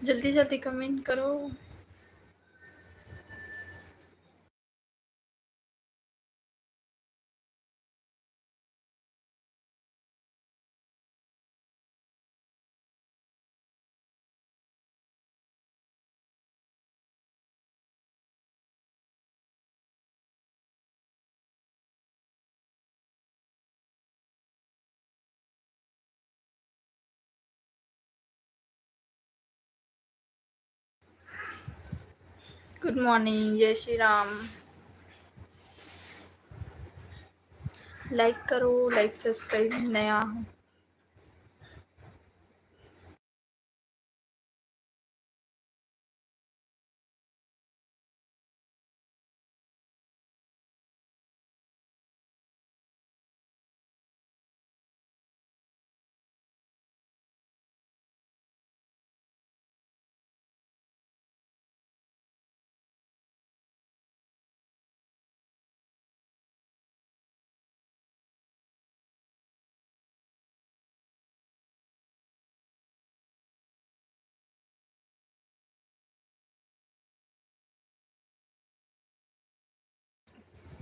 जल्दी जल्दी कमेंट करो। गुड मॉर्निंग, जय श्री राम। लाइक करो, लाइक सब्सक्राइब नया हो।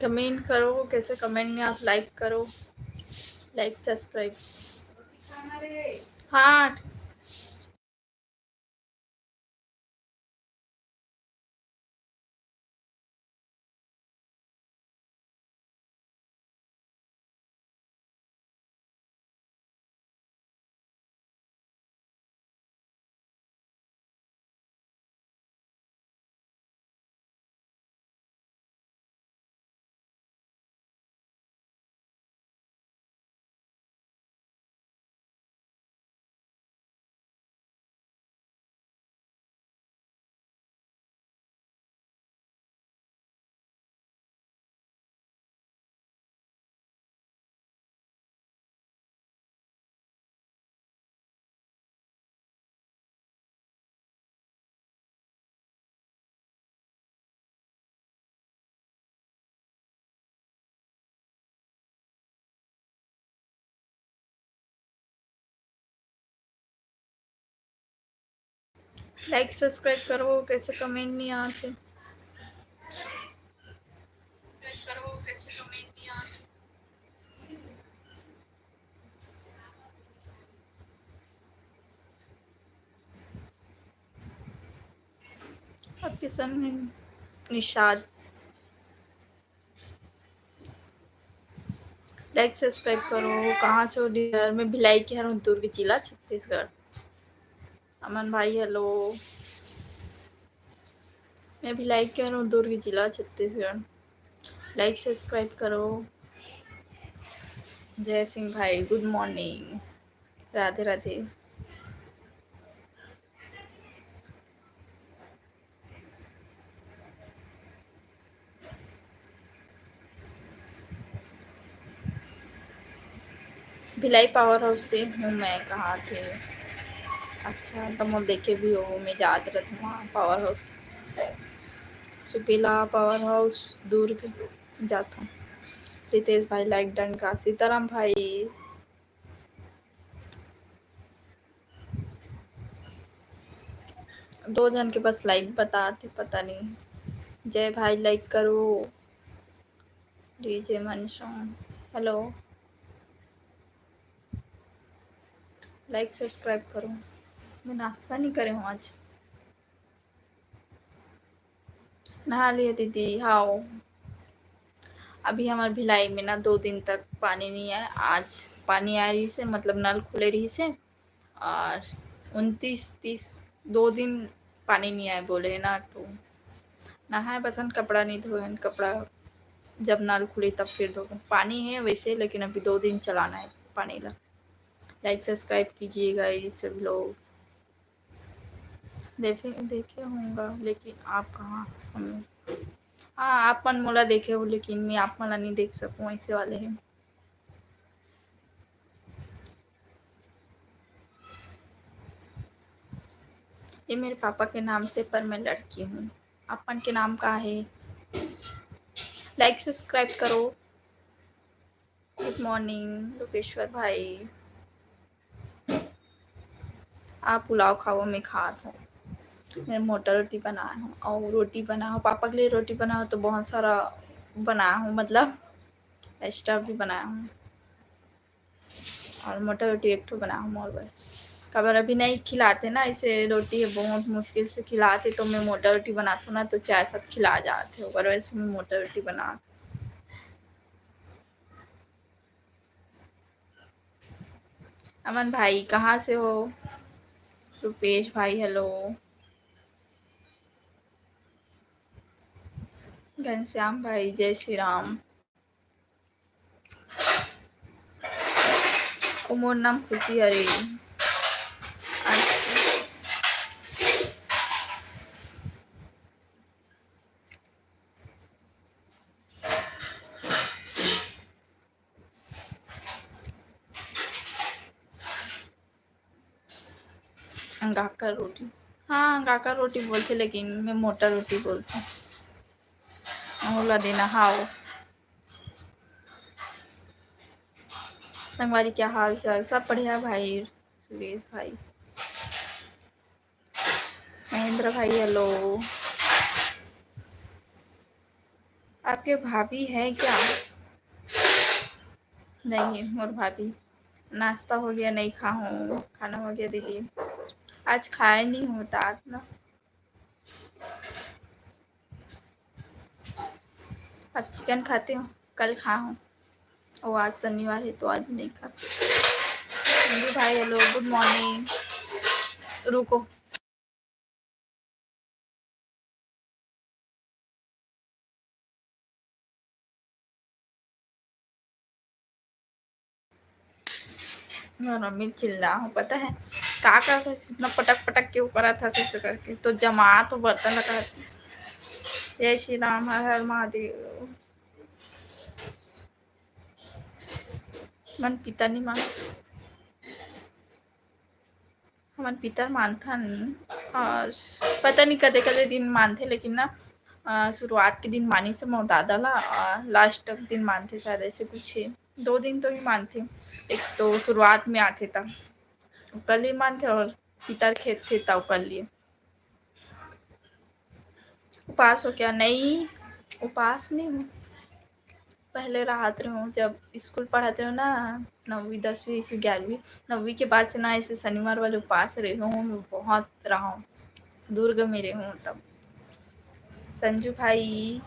कमेंट करो, कैसे कमेंट नहीं आप लाइक करो, लाइक सब्सक्राइब। हाँ। लाइक सब्सक्राइब करो, कैसे कमेंट नहीं आते। आपके सामने निषाद। लाइक सब्सक्राइब करो। कहाँ से हो डियर? मैं भिलाई की हूँ, दुर्ग जिला छत्तीसगढ़। अमन भाई हेलो। मैं भिलाई की हूँ, दुर्ग जिला छत्तीसगढ़। लाइक सब्सक्राइब करो। जय सिंह भाई, good morning. Radhe Radhe. Bhilai power house से हूँ मैं। कहाँ थे? अच्छा, तुम देखे भी हो, मैं याद रहता वहाँ पावर हाउस। सुपीला पावर हाउस दुर्ग जाता हूँ। रितेश भाई लाइक डन का। सीताराम भाई। दो जन के पास लाइक बताते, पता नहीं। जय भाई लाइक करो। डीजे मनसोन हेलो। लाइक सब्सक्राइब करो। मैं नाश्ता नहीं करे हूँ आज। नहा लिए दीदी? हाँ। अभी हमारे भिलाई में ना 2 दिन तक पानी नहीं आया। आज पानी आ रही से, मतलब नल खुले रही से। और 29 30 2 दिन पानी नहीं आए बोले है ना, तो नहाए बसन। कपड़ा नहीं धोए, कपड़ा जब नल खुली तब फिर धो। पानी है वैसे, लेकिन अभी 2 दिन चलाना है पानी ला। लाइक सब्सक्राइब कीजिएगा ये सब लोग। देखे देखे होंगे, लेकिन आप कहाँ? हम हाँ, आप मन मोला देखे हो, लेकिन मैं आप मला नहीं देख सकूँ, ऐसे वाले हैं। ये मेरे पापा के नाम से, पर मैं लड़की हूँ। अपन के नाम का है। लाइक सब्सक्राइब करो। गुड मॉर्निंग लोकेश्वर भाई। आप पुलाव खाओ, मैं खात हूँ। मैं मोटा रोटी बनाया हूँ और रोटी बनाया हूँ, पापा के लिए रोटी बनाया हूँ तो बहुत सारा बनाया हूँ, मतलब एक्स्ट्रा भी बनाया हूँ। और मोटा रोटी एक ठो बनाया हूँ। और कबर अभी नहीं खिलाते ना, इसे रोटी बहुत मुश्किल से खिलाते, तो मैं मोटा रोटी बनाती हूँ ना तो चाय साथ खिला जाते हो, पर वैसे मैं मोटा रोटी बना। अमन भाई कहाँ से हो? रुपेश भाई हेलो। घनश्याम भाई जय श्री राम। ओ मोर नाम खुशी हरे। अंगाकर रोटी, हाँ अंगाकर रोटी बोलते, लेकिन मैं मोटा रोटी बोलती हूँ। ओला देना हाओ। संगवारी क्या हाल चाल? सब बढ़िया भाई। सुरेश भाई, महेंद्र भाई हेलो। आपके भाभी है क्या? नहीं मोर भाभी। नाश्ता हो गया? नहीं खा हूँ। खाना हो गया दीदी? आज खाया नहीं होता आज ना। आज चिकन खाते हो? कल खा हूँ। ओ आज शनिवार है तो आज नहीं खा सकते। संजू भाई हेलो, गुड मॉर्निंग। रुको, मैं मम्मी चिल्ला हूँ पता है। का था इतना पटक पटक के ऊपर था से करके तो जमा तो बर्तन लगा। जय श्री राम, हर हर महादेव। मन पिता नहीं मान, हमारे पिता मानता नहीं। और पता नहीं कदे कदे दिन मानते, लेकिन ना शुरुआत के दिन मानी से मोर दादा ला, लास्ट तक दिन मानते शायद, ऐसे कुछ है। 2 दिन तो ही मानते। एक तो शुरुआत में आते तब कल ही मानते, और पितर खेत थे तब कर लिए। उपास हो क्या? नहीं उपास नहीं हूँ। पहले राहत रहे हूँ जब स्कूल पढ़ाते हो ना, 9वीं 10वीं से 11वीं। 9वीं के बाद से ना ऐसे शनिवार वाले उपास रहे हूँ मैं, बहुत रहा हूँ, दुर्ग में रही हूँ तब। संजू भाई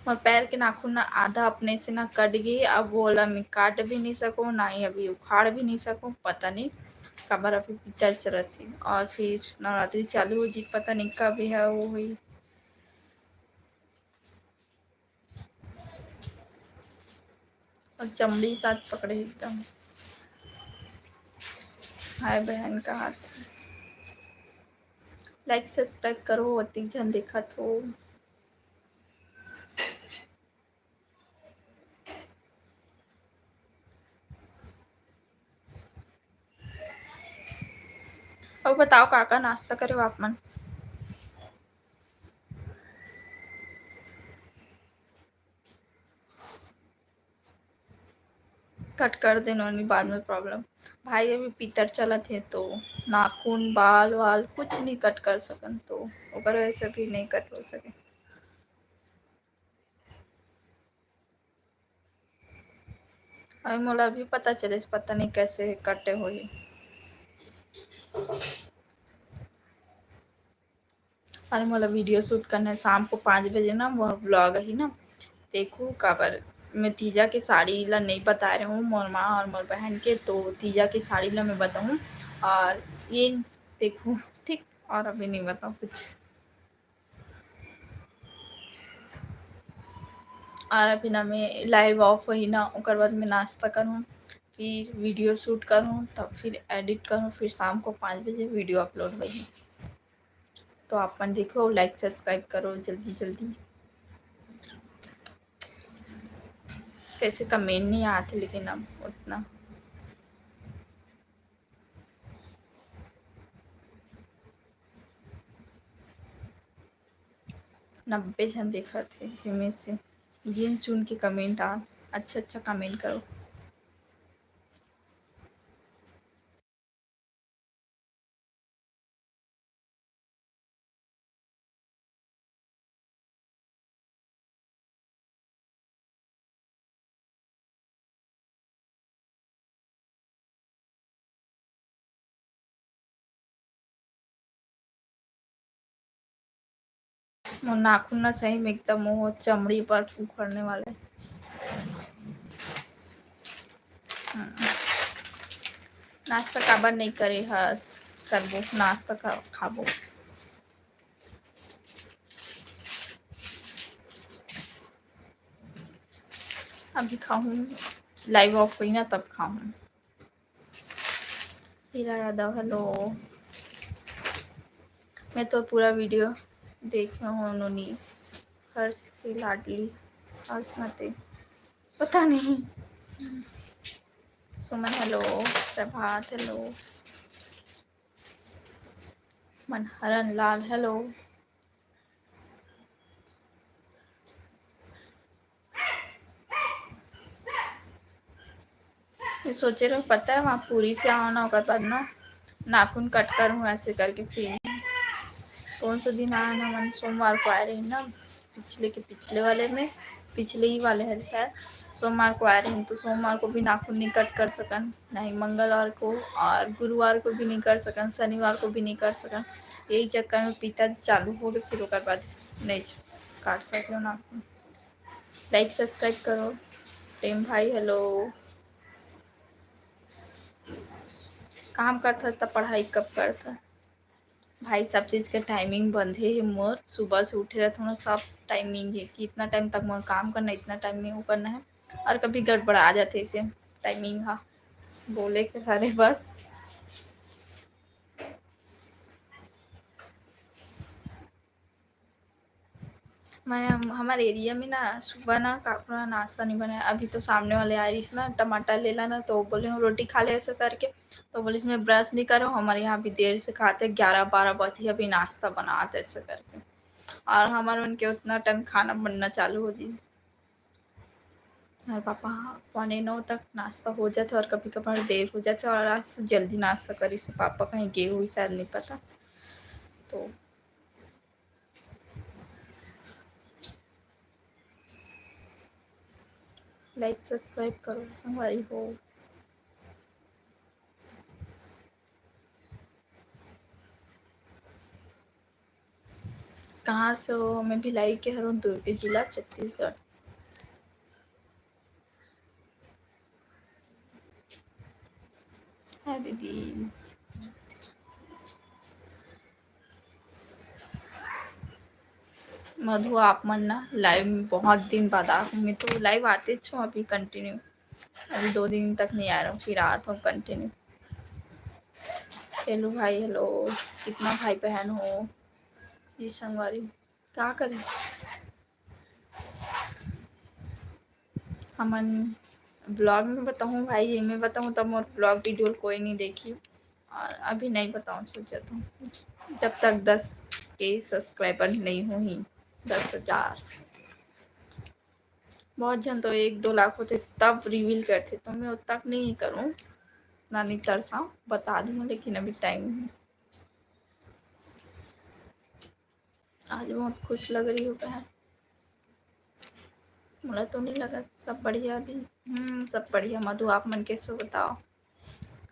और पैर के नाखून ना आधा अपने से ना कट गई, अब वो वाला मैं काट भी नहीं सकूँ ना ही अभी उखाड़ भी नहीं सकूँ, पता नहीं कबर अभी पिक्चर चल थी। और फिर नवरात्रि चालू हो जी, पता नहीं कब है वो हुई। और चमड़ी साथ पकड़े एकदम। हाय बहन का हाथ। लाइक सब्सक्राइब करो, अति जन देखत हो। अब बताओ काका नाश्ता करो आप मन? कट कर देना नहीं बाद में प्रॉब्लम। भाई अभी पितर चलत है तो नाखून बाल वाल कुछ नहीं कट कर सकन, तो ओकर वैसे भी नहीं कट हो सके। अभी मोला भी पता चले, पता नहीं कैसे कटे हुए। अरे मोला वीडियो शूट करना है शाम को 5 बजे ना, वो ब्लॉग ही ना देखो काबर। मैं तीजा के साड़ी ला नहीं बता रही हूँ, मोर माँ और मोर बहन के, तो तीजा की साड़ी ला मैं बताऊँ और ये देखूँ, ठीक। और अभी नहीं बताऊँ कुछ। और अभी ना मैं लाइव ऑफ हुई ना, ओकर बाद मैं नाश्ता करूँ, फिर वीडियो शूट करूँ, तब फिर एडिट करूँ, फिर शाम को 5 बजे वीडियो अपलोड होगी। तो आप मन देखो, लाइक सब्सक्राइब करो जल्दी जल्दी। कैसे कमेंट नहीं आते लेकिन अब उतना। 90 जन देखा थे जिनमें से गिन चुन के कमेंट आ। अच्छा अच्छा कमेंट करो। वो नाखून ना सही में एकदम वो चमड़ी बस उखड़ने वाले। नाश्ता काबर नहीं करे हस, करबो नाश्ता खाबो। अभी खाऊं, लाइव ऑफ हुई ना तब खाऊं। हीरा यादव हेलो। मैं तो पूरा वीडियो देखे हूँ उन्होंने। हर्ष की लाडली हर्ष मते पता नहीं। सुमन हेलो, प्रभात हेलो, मनहरन लाल हेलो। ये सोचे रहो पता है वहाँ पूरी से आना होगा तब ना नाखून कट कर हूँ ऐसे करके। फिर कौन सा दिन आया ना, मन सोमवार को आ रही ना, पिछले के पिछले वाले में, पिछले ही वाले है शायद। सोमवार को आ रही हूँ तो सोमवार को भी नाखून नहीं कट कर सकन, नहीं मंगलवार को, और गुरुवार को भी नहीं कर सकन, शनिवार को भी नहीं कर सकन। यही चक्कर में पिताजी चालू हो गए, फिर उसके बाद नहीं काट सके हो नाखून। लाइक सब्सक्राइब करो। प्रेम भाई हेलो। काम करता तब पढ़ाई कब करता भाई, सब चीज़ का टाइमिंग बंधे है मोर। सुबह से उठे रहता हूँ, सब टाइमिंग है कि इतना टाइम तक मोर काम करना, इतना टाइम में वो करना है। और कभी गड़बड़ा आ जाते इसे टाइमिंग। हाँ बोले के हरे बस। मैं हमारे एरिया में ना सुबह ना काकड़ा नाश्ता नहीं बनाया। अभी तो सामने वाले आइरिस ना टमाटर ले लाना, तो बोले हम रोटी खा ले ऐसे करके। तो बोले इसमें ब्रश नहीं करो, हमारे यहाँ भी देर से खाते 11-12 बजे अभी नाश्ता बनाते ऐसे करके। और हमारे उनके उतना टाइम खाना बनना चालू हो जी। और पापा 8:45 तक नाश्ता हो जाता और कभी कभार देर हो जाता। और आज तो जल्दी नाश्ता करी से पापा कहीं गए हुई शायद, नहीं पता। तो लाइक सब्सक्राइब करो संगवारी हो। कहाँ से हो? मैं भिलाई के हूँ, दुर्ग जिला छत्तीसगढ़। है दीदी। मधु आप मन ना लाइव में बहुत दिन बाद आ, मैं तो लाइव आते छो अभी कंटिन्यू। अभी 2 दिन तक नहीं आ रहा हूँ, फिर आता हूँ कंटिन्यू। हेलो भाई हेलो। कितना भाई बहन हो ये संगवारी? क्या करें हमन ब्लॉग में बताऊँ भाई, ये मैं बताऊँ तब मोर ब्लॉग वीडियो कोई नहीं देखी। और अभी नहीं बताऊँ सोचा तो, जब तक 10 के सब्सक्राइबर नहीं हुई, 10,000। बहुत जन तो 1-2 लाख होते तब रिवील करते, तो मैं उतना तक नहीं करूँ ना, नहीं तरसा बता दूँ, लेकिन अभी टाइम नहीं। आज बहुत खुश लग रही हो बहन। मुझे तो नहीं लगा। सब बढ़िया अभी। सब बढ़िया। मधु आप मन कैसे बताओ?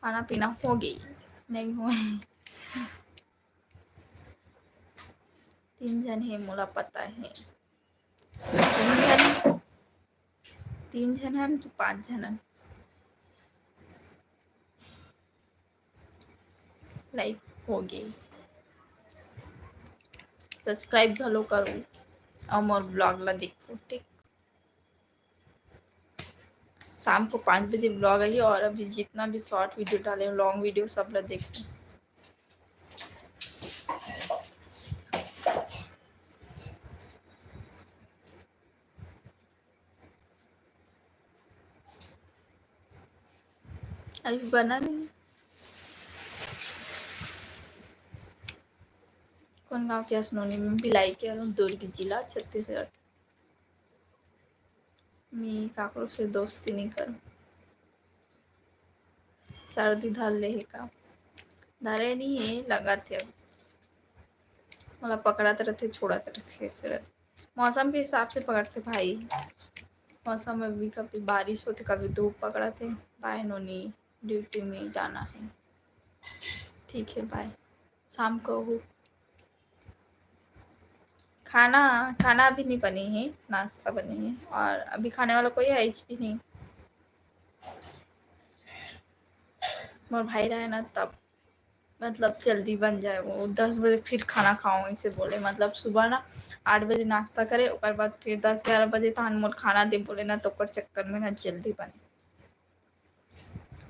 खाना पीना हो गई? नहीं हुए। 3 जन है मोला पता है। 3 जन, 3 जन है कि 5 जन है? लाइक हो गई। सब्सक्राइब घलो करो और मोर ब्लॉग ला देखो ठीक। शाम को 5 बजे ब्लॉग आई, और अभी जितना भी शॉर्ट वीडियो डाले लॉन्ग वीडियो सब ला देखो। अभी बना नहीं। कौन गाँव के? सुनोनी में भिलाई के और दुर्ग जिला छत्तीसगढ़। मैं काकरो से दोस्ती नहीं करूँ। सर्दी धर ले है का? धरे नहीं है, लगा थे अब मतलब पकड़ाते रहते छोड़ाते रहते ऐसे रहते। मौसम के हिसाब से पकड़ते भाई। मौसम में भी कभी बारिश होती, कभी धूप पकड़ाते। बाय नोनी, ड्यूटी में जाना है। ठीक है बाय। शाम को हो खाना खाना अभी नहीं बनी है, नाश्ता बनी है और अभी खाने वाला कोई है ही भी नहीं। मोर भाई रहे ना तब मतलब जल्दी बन जाए, वो 10 बजे फिर खाना खाऊँ इसे बोले, मतलब सुबह ना 8 बजे नाश्ता करे ओकर बाद फिर 10-11 बजे तहन मोर खाना दे बोले ना, तो ओकर चक्कर में ना जल्दी बने।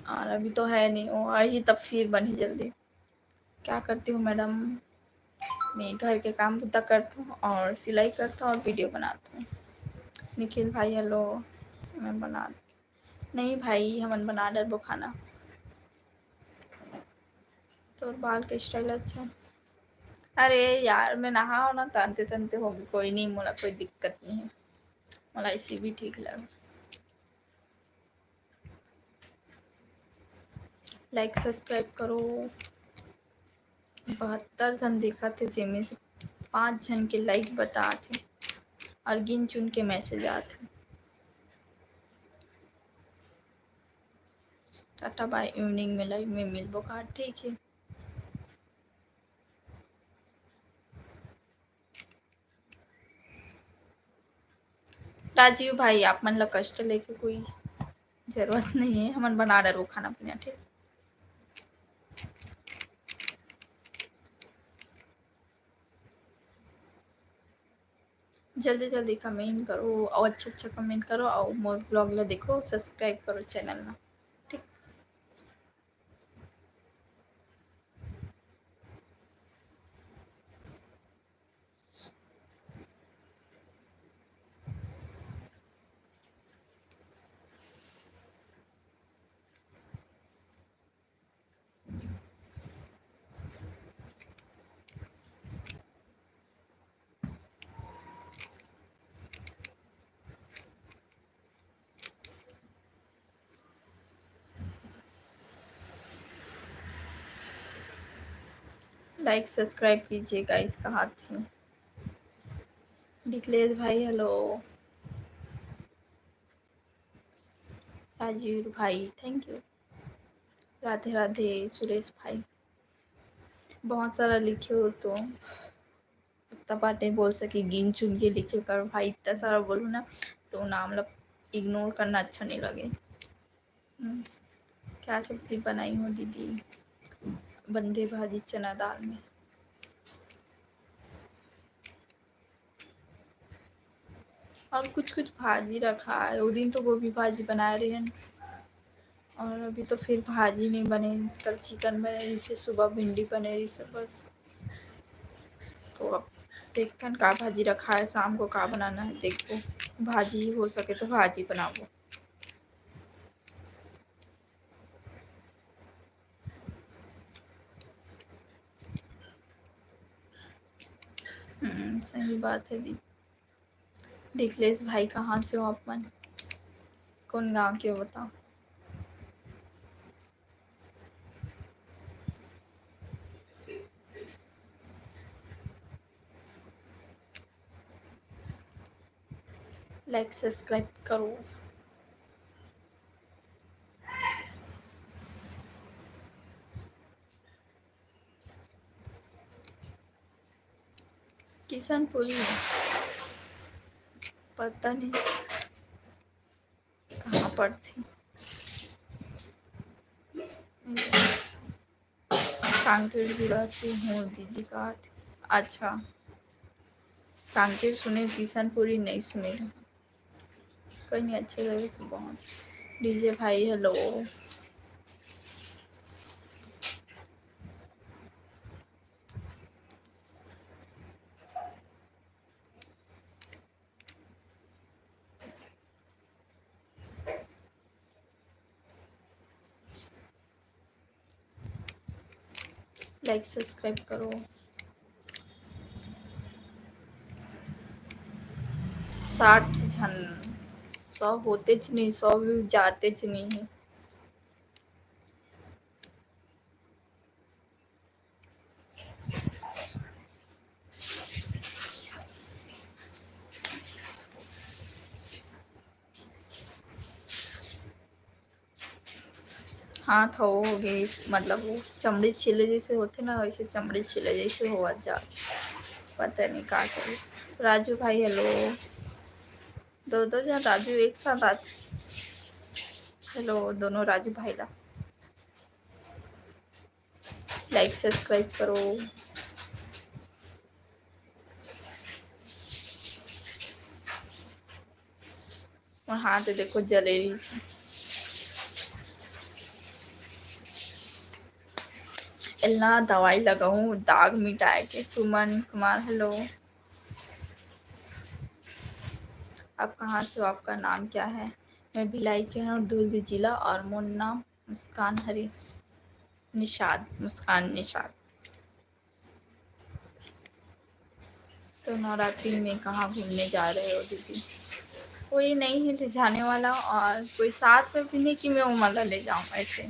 और अभी तो है नहीं, वो आई तब फिर बनी जल्दी। क्या करती हूँ मैडम, मैं घर के काम बुता करती हूँ और सिलाई करता हूँ और वीडियो बनाती हूँ। निखिल भाई हेलो, मैं बना नहीं भाई, हमन बना डरबो खाना। तो बाल के स्टाइल अच्छा है। अरे यार मैं नहाओ ना तनते तनते होगी, कोई नहीं, मोला कोई दिक्कत नहीं है, मोला इसी भी ठीक लगे। लाइक सब्सक्राइब करो। 72 जन देखा थे, जेमे से 5 जन के लाइक बता थे और गिन चुन के मैसेज आते। टाटा बाय, इवनिंग में लाइव में मिलबो का, ठीक है। राजीव भाई आप मन ला कष्ट लेके कोई जरूरत नहीं है, हमन बना डरो खाना पीना, ठीक। जल्दी जल्दी कमेंट करो और अच्छा अच्छा कमेंट करो और मोर ब्लॉग ला देखो, सब्सक्राइब करो चैनल ना, ठीक। लाइक सब्सक्राइब कीजिएगा, इसका हाथ से। निखिलेश भाई हेलो, राजीव भाई थैंक यू, राधे राधे सुरेश भाई। बहुत सारा लिखे हो तो उतना बात नहीं बोल सकी, गिन चुन के लिखे कर भाई, इतना सारा बोलूँ ना तो नाम मतलब इग्नोर करना अच्छा नहीं लगे। क्या सब्जी बनाई हो दीदी, बंदे भाजी चना दाल में। और कुछ कुछ भाजी रखा है, वो दिन तो गोभी भाजी बनाए रहे हैं और अभी तो फिर भाजी नहीं बने, कल चिकन बने रही से, सुबह भिंडी बने रही से बस। तो अब देखते हैं का भाजी रखा है, शाम को का बनाना है देखो, भाजी हो सके तो भाजी बनाओ। सही बात है दी। निखिलेश भाई कहाँ से हो आप मन, कौन गांव के हो बताओ। लाइक सब्सक्राइब करो। किशनपुरी पता नहीं कहाँ पर थी, कांकेर जिला से हूँ दीदी, कहा थी। अच्छा कांकेर सुने, किशनपुरी नहीं सुने। कोई नहीं, अच्छे लगे सब बहुत। डीजे भाई हेलो, लाइक सब्सक्राइब करो। 60 जन, 100 होतेच नहीं, 100 व्यू जातेच नहीं है। हाथ हो गए, मतलब वो चमड़ी छिले जैसे होते ना, वैसे चमड़ी छिले जैसे हो जा, पता नहीं क्या करे। राजू भाई हेलो। दो दो जन राजू एक साथ आज। हेलो दोनों राजू भाई ला। लाइक सब्सक्राइब करो। और हाथ देखो जले रही से। इतना दवाई लगाऊं दाग मिटाए के। सुमन कुमार हेलो। आप कहाँ से हो, आपका नाम क्या है? मैं भिलाई के हूँ, दुर्ग जिला, और मोर नाम मुस्कान हरी। निषाद, मुस्कान निषाद। तो नवरात्रि में कहाँ घूमने जा रहे हो दीदी? कोई नहीं है ले जाने वाला, और कोई साथ में भी नहीं कि मैं उमला ले जाऊँ ऐसे।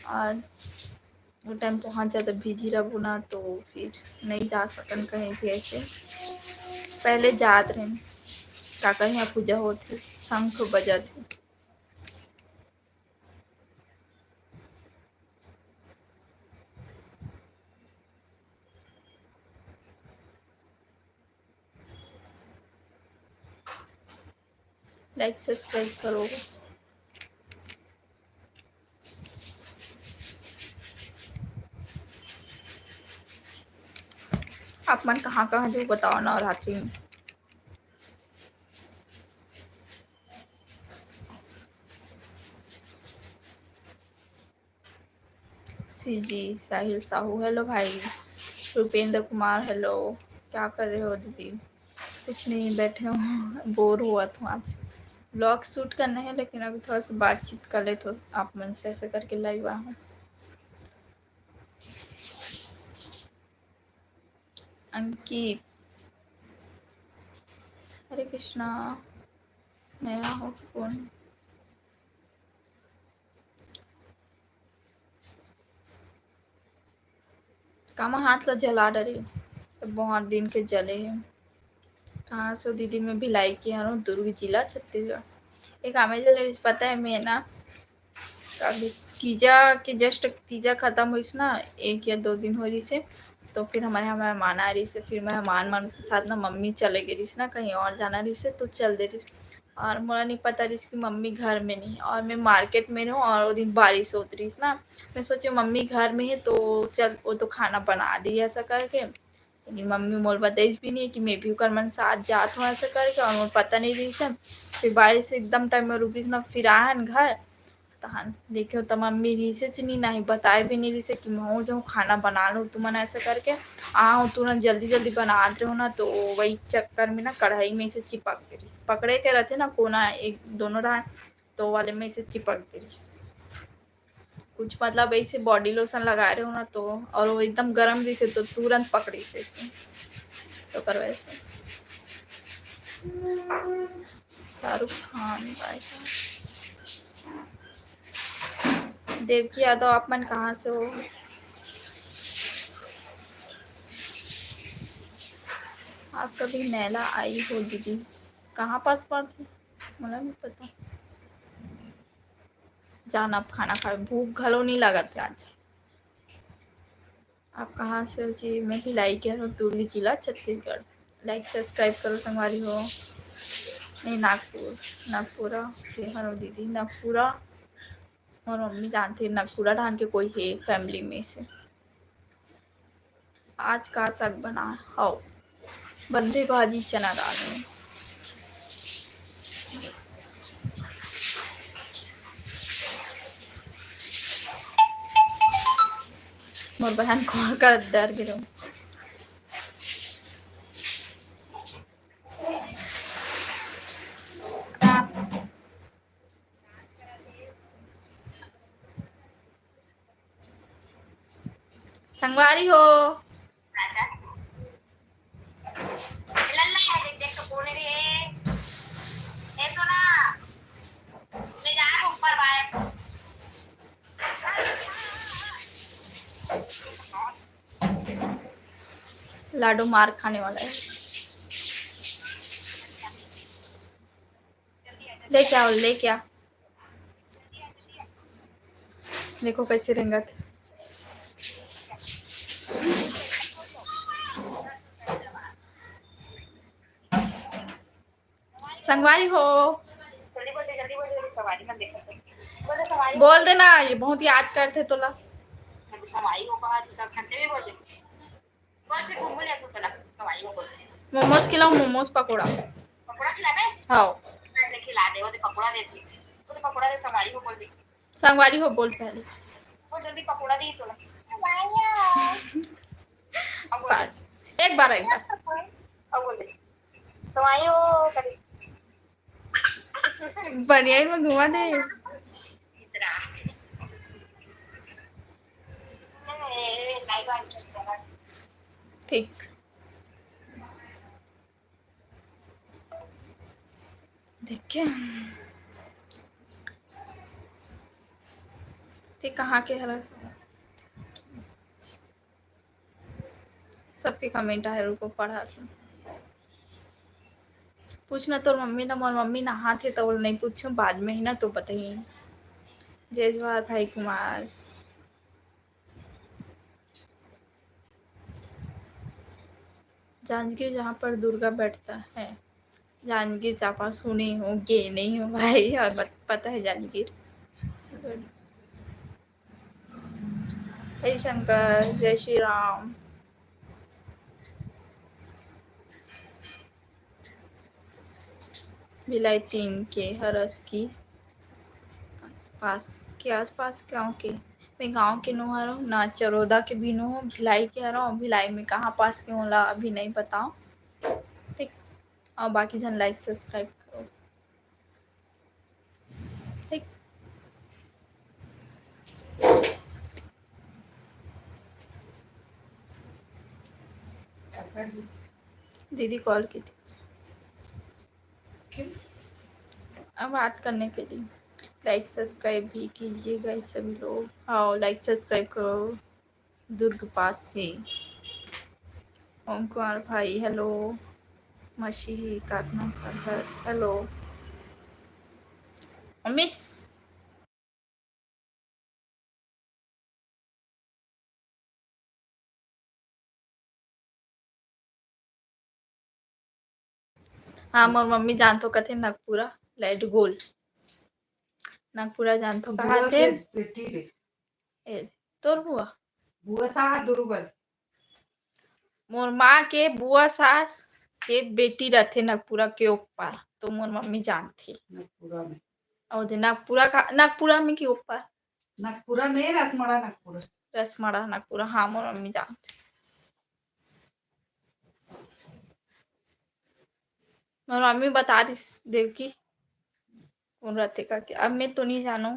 और वो टाइम पहुँच जाता बिजी रहूँ ना, तो फिर नहीं जा सकन कहीं भी ऐसे। पहले जात रहे काका यहाँ पूजा होती, शंख बजत। लाइक सब्सक्राइब करो। आप मन कहाँ कहाँ जो बताओ नवरात्रि में? सी जी साहिल साहू हेलो भाई। रुपेंद्र कुमार हेलो। क्या कर रहे हो दीदी? कुछ नहीं, बैठे हूँ, बोर हुआ था आज। ब्लॉग शूट करना है, लेकिन अभी थोड़ा सा बातचीत कर ले तो आप मन से ऐसे करके लाइव आ हूँ। अंकित हरे कृष्णा। नया हो कौन? कामा हाथ ला जला डरे, बहुत दिन के जले हैं। कहाँ से हो दीदी? मैं भिलाई की हूँ, दुर्ग जिला छत्तीसगढ़। एक आमे जले पता है मैं ना, अभी तीजा के जस्ट तीजा खत्म हुई ना, 1 या 2 दिन हो रही से। तो फिर हमारे यहाँ मेहमान आ रही से, फिर मेहमान मान के साथ ना मम्मी चले गई रही ना, कहीं और जाना रही से, तो चल दे रही। और मुझे नहीं पता रही कि मम्मी घर में नहीं, और मैं मार्केट में हूँ, और वो दिन बारिश होती रही ना। मैं सोची मम्मी घर में है तो चल वो तो खाना बना दी ऐसा करके। लेकिन मम्मी मोल बताइस भी नहीं कि मैं भी कर मन साथ जात हूँ ऐसा करके, और मुझे पता नहीं रही से। फिर बारिश एकदम टाइम में रुकी ना, फिर आहन घर तहन देखियो तो मम्मी रिसे नहीं नहीं बताए भी नहीं रिसे कि मैं जो खाना बना लूँ तुमने ऐसा करके। आओ तुरंत जल्दी जल्दी बना रहे हो ना, तो वही चक्कर में ना कढ़ाई में से चिपक गई, पकड़े के रहते ना कोना एक दोनों रहा, तो वाले में से चिपक गई। कुछ मतलब ऐसे बॉडी लोशन लगा रहे हो ना, तो और वो एकदम गर्म रही से तो तुरंत पकड़ी से तो कर वैसे। शाहरुख खान भाई। देवकी यादव आप मन कहाँ से हो? आप कभी नैला आई हो दीदी? कहाँ पास पड़ती? मुझे नहीं पता। जान आप खाना खाए, भूख घलो नहीं लगत है आज। आप कहाँ से हो जी? मैं भिलाई के हूँ, दुर्ग जिला छत्तीसगढ़। लाइक सब्सक्राइब करो संगवारी हो। नहीं नागपुर, नागपुरा के हरो दीदी, नागपुरा। और मम्मी जानती है नागपुरा ढान के कोई है फैमिली में से। आज का साग बना हो? बंदे भाजी चना दाल में। मोर बहन कॉल कर डर गिरो। संगवारी हो। लाडो मार खाने वाला है। ले क्या ले क्या? देखो कैसे रंगत। संगवारी हो। जल्दी बोल दे, जल्दी बोल दे, सवारी मत देखो, बोल दे सवारी बोल देना, ये बहुत याद करते तोला। सवारी हो बाहर सब छंटे भी बोल दे, बोल के घूम ले तू चला सवारी हो बोल दे। मोमोज खिलाओ, मोमोज पकोड़ा। पकोड़ा खिला दे, हाँ दे खिला दे, वो दे पकोड़ा दे दी, वो दे पकोड़ा दे, सवारी हो बोल दे, संगवारी हो बोल पहले। वो जल्दी पकोड़ा दे तोला। एक बार एक बार अब बोल दे सवारी हो करी बनियान में घुमा दे। ठीक। देखिए ते कहाँ के हरा सबके कमेंट आए, रुको पढ़ा तुम। पूछना तो मम्मी ना, मोर मम्मी नहा थे तो नहीं पूछो, बाद में ही ना तो बताइए। जय जवाहर भाई कुमार। जांजगीर जहाँ पर दुर्गा बैठता है, जांजगीर चापा सुने हो गे नहीं हो भाई, और पता है जांजगीर। हरि शंकर, जय श्री राम। भिलाई 3 के हरस की आसपास गाँव के, मैं गांव के नो हूँ ना, चरोदा के भी नो हूँ, भिलाई के हरा हूँ। भिलाई में कहाँ पास के होला अभी नहीं बताओ, ठीक। और बाकी जन लाइक सब्सक्राइब करो, ठीक। दीदी कॉल की थी अब बात करने के लिए। लाइक सब्सक्राइब भी कीजिएगा इस सभी लोग। हाँ लाइक सब्सक्राइब करो। दुर्ग पास से ओम कुमार भाई हेलो। मसीही काटना का घर हेलो। मम्मी हाँ मोर मम्मी जान तो कथे नागपुरा लाइट गोल, नागपुरा जान तो कहा थे तोर बुआ बुआ साहा दुरुबल मोर माँ के बुआ सास के बेटी रहते नागपुरा के ऊपर, तो मोर मम्मी जानती। नागपुरा में और नागपुरा में के ऊपर, नागपुरा में रसमड़ा नागपुरा, रसमड़ा नागपुरा, हाँ मोर मम्मी जानती। मोर मम्मी बता दी देवकी कौन रहते का क्या, अब मैं तो नहीं जानो।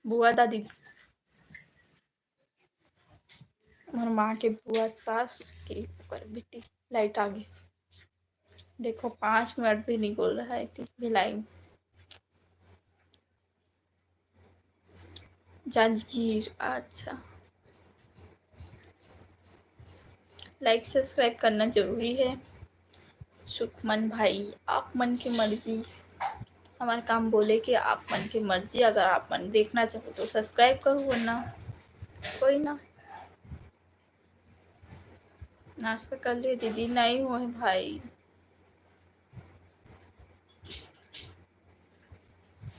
बुआ दादी मोर माँ के बुआ सास के ऊपर बेटी। लाइट आ गई, देखो 5 मिनट भी नहीं बोल रहा है भिलाई। जांजगीर अच्छा, लाइक सब्सक्राइब करना जरूरी है। सुखमन भाई आप मन की मर्जी, हमारा काम बोले कि आप मन की मर्जी, अगर आप मन देखना चाहो तो सब्सक्राइब करो, वरना कोई ना। नाश्ता कर लिए दीदी? नहीं हुए भाई।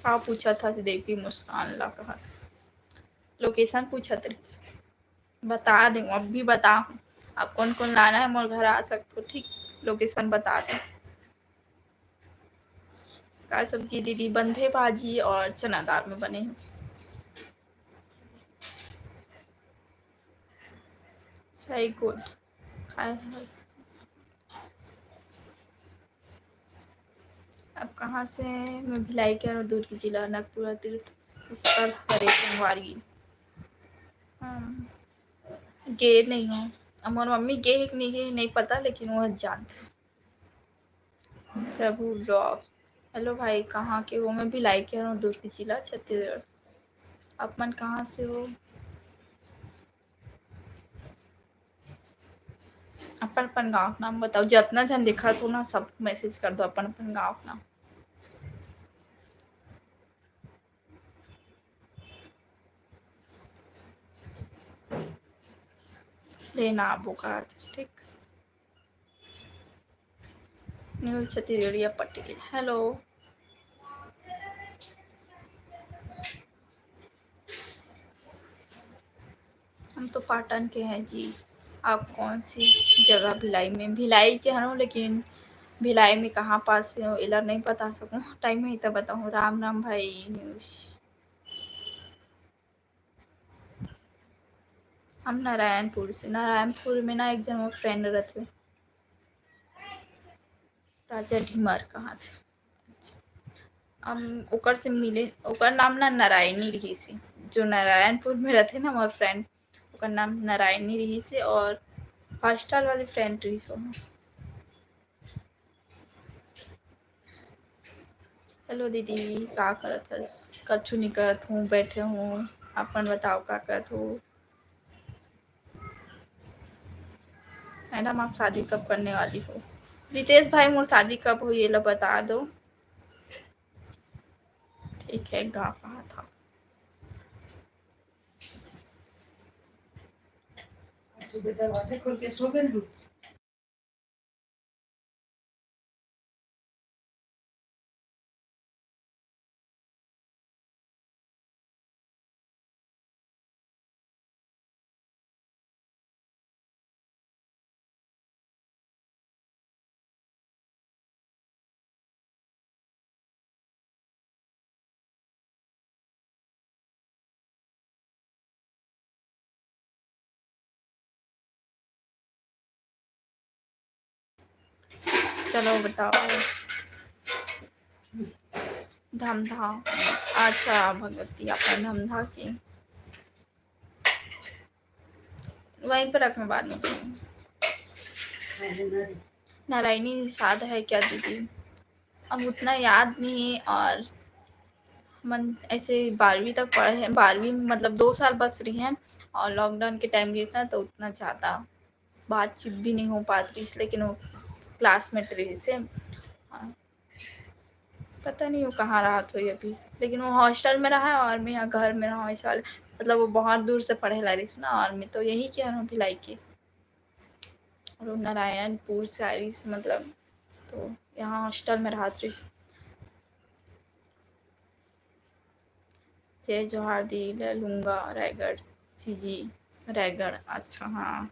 हाँ पूछा था देवी मुस्कान ला कहा, लोकेशन पूछा थे, बता दूँ अब भी बता, आप कौन कौन लाना है मोर घर आ सकते हो, ठीक। लोकेशन बता दें। का सब्जी दीदी? बंधे भाजी और चना दाल में बने हैं। सही गुड खाए बस। अब कहाँ से? मैं भिलाई के और दूर की जिला नागपुरा तीर्थ स्थल हरे संगवारी। गे नहीं हो, हमार मम्मी गे एक नहीं पता, लेकिन वह जानते। प्रभु ब्लॉग हेलो भाई कहाँ के हो? मैं भिलाई के हूँ, दूर की जिला छत्तीसगढ़। आप मन कहाँ से हो? अपन अपन गाँव का नाम बताओ, जितना जन दिखा तो ना सब मैसेज कर दो अपन अपन गाँव का नाम। लेना बुखार, ठीक। न्यूज छत्तीसगढ़िया पटेल। हेलो, हम तो पाटन के हैं जी। आप कौन सी जगह? भिलाई में। भिलाई के हूँ, लेकिन भिलाई में कहाँ पास है इला नहीं बता सकूँ। टाइम ही तब बताऊँ। राम राम भाई। न्यूज हम नारायणपुर से। नारायणपुर में ना एक जन वो फ्रेंड रहते राजा ढीमर। कहाँ थे हम ओकर से मिले। ओकर नाम ना नारायणी रही से। जो नारायणपुर में रहते ना मोर फ्रेंड, ओकर नाम नारायणी रही से। और हॉस्टल वाली फ्रेंड रही सो। हेलो दीदी, का करत हस? कछु नहीं करत हूँ, बैठे हूँ। अपन बताओ का करत हो? मैडम आप शादी कब करने वाली हो? रितेश भाई मोर शादी कब हो ये लो बता दो। ठीक है, गा कहा था। सुबह दरवाजे खोल के सो गए हूँ। चलो बताओ। धमधा। अच्छा भगवती आपने धमधा की। वहीं पर रख, मैं बाद में कहूँ। नारायणी साध है क्या दीदी? अब उतना याद नहीं है। और मन ऐसे 12वीं तक पढ़े हैं। 12वीं मतलब 2 साल बस रही हैं। और लॉकडाउन के टाइम रही ना, तो उतना ज़्यादा बातचीत भी नहीं हो पाती थी। लेकिन वो क्लासमेट रही से। हाँ, पता नहीं वो कहाँ रहा तो ये अभी। लेकिन वो हॉस्टल में रहा है और मैं यहाँ घर में रहा हूँ इस वाले। मतलब वो बहुत दूर से पढ़े ला रही ना, और मैं तो यही किया हूँ भिलाई के। और वो नारायणपुर से आ रही से, मतलब तो यहाँ हॉस्टल में रहा रही। जय जोहार दी ले लूँगा रायगढ़। जी रायगढ़। अच्छा हाँ।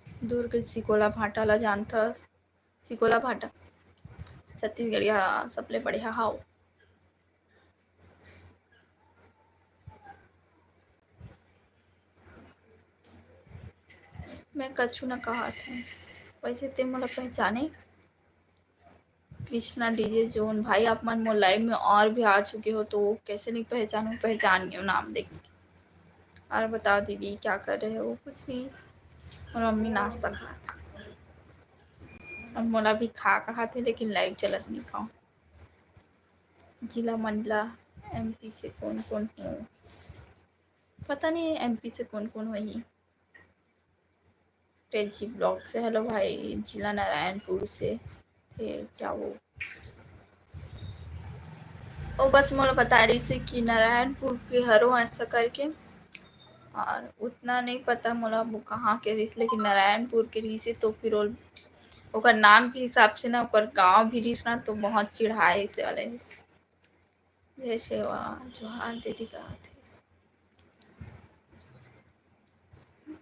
दुर्ग सिकोला भाटा ला जानता? सिकोला भाटा छत्तीसगढ़िया सबले बढ़िया हाउ। मैं कछु न कहा था। वैसे ते मोला पहचाने? कृष्णा डीजे जोन भाई, आप मन मोर लाइव में और भी आ चुके हो तो कैसे नहीं पहचानूं? पहचान गई हूँ नाम देख के। और बताओ दीदी क्या कर रहे हो? कुछ नहीं। और मम्मी नाश्ता खा था। और मोला भी खा कहा थे, लेकिन लाइव चलत नहीं खाऊं। जिला मंडला एमपी से कौन कौन हो? पता नहीं एमपी से कौन कौन वही। टेजी ब्लॉक से। हेलो भाई। जिला नारायणपुर से। फिर क्या वो बस मोला बता रही से कि नारायणपुर के हरो ऐसा करके। और उतना नहीं पता मोला वो कहाँ के रही, लेकिन नारायणपुर के रही से। तो फिर ओकर नाम के हिसाब से ना ओकर गाँव भी रही ना, तो बहुत चिढ़ाए से वाले। जैसे वहाँ जोहार दीदी कहा थे।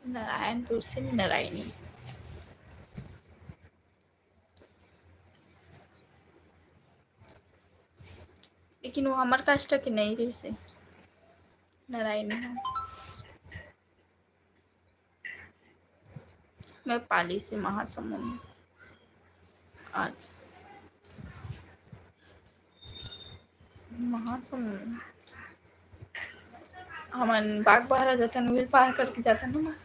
नारायणपुर से नारायणी। लेकिन वो हमार कास्ट के नहीं रही से। नारायणी है। मैं पाली से महासमुंद। आज महासमुंद हमन बाग बहरा जाता व्हील पार करके जाता ना।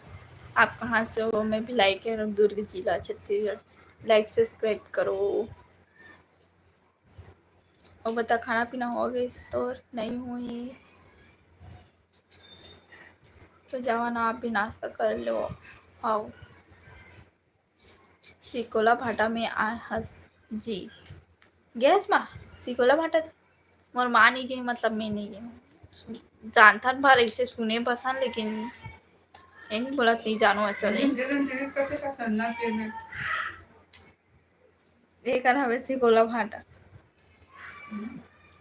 आप कहाँ से हो? मैं भिलाई के दुर्ग जिला छत्तीसगढ़। लाइक सब्सक्राइब करो। और बता खाना पीना हो गई तो नहीं हुई? तो जाओ ना, आप भी नाश्ता कर लो। आओ। सिकोला भाटा में आ हस जी। गैस माँ सिकोला भाटा मोर माँ नहीं गई, मतलब मैं नहीं गई। जानता भर ऐसे सुने पसंद, लेकिन ये नहीं बोला नहीं जानो ऐसा नहीं। एक वैसे गोला भाटा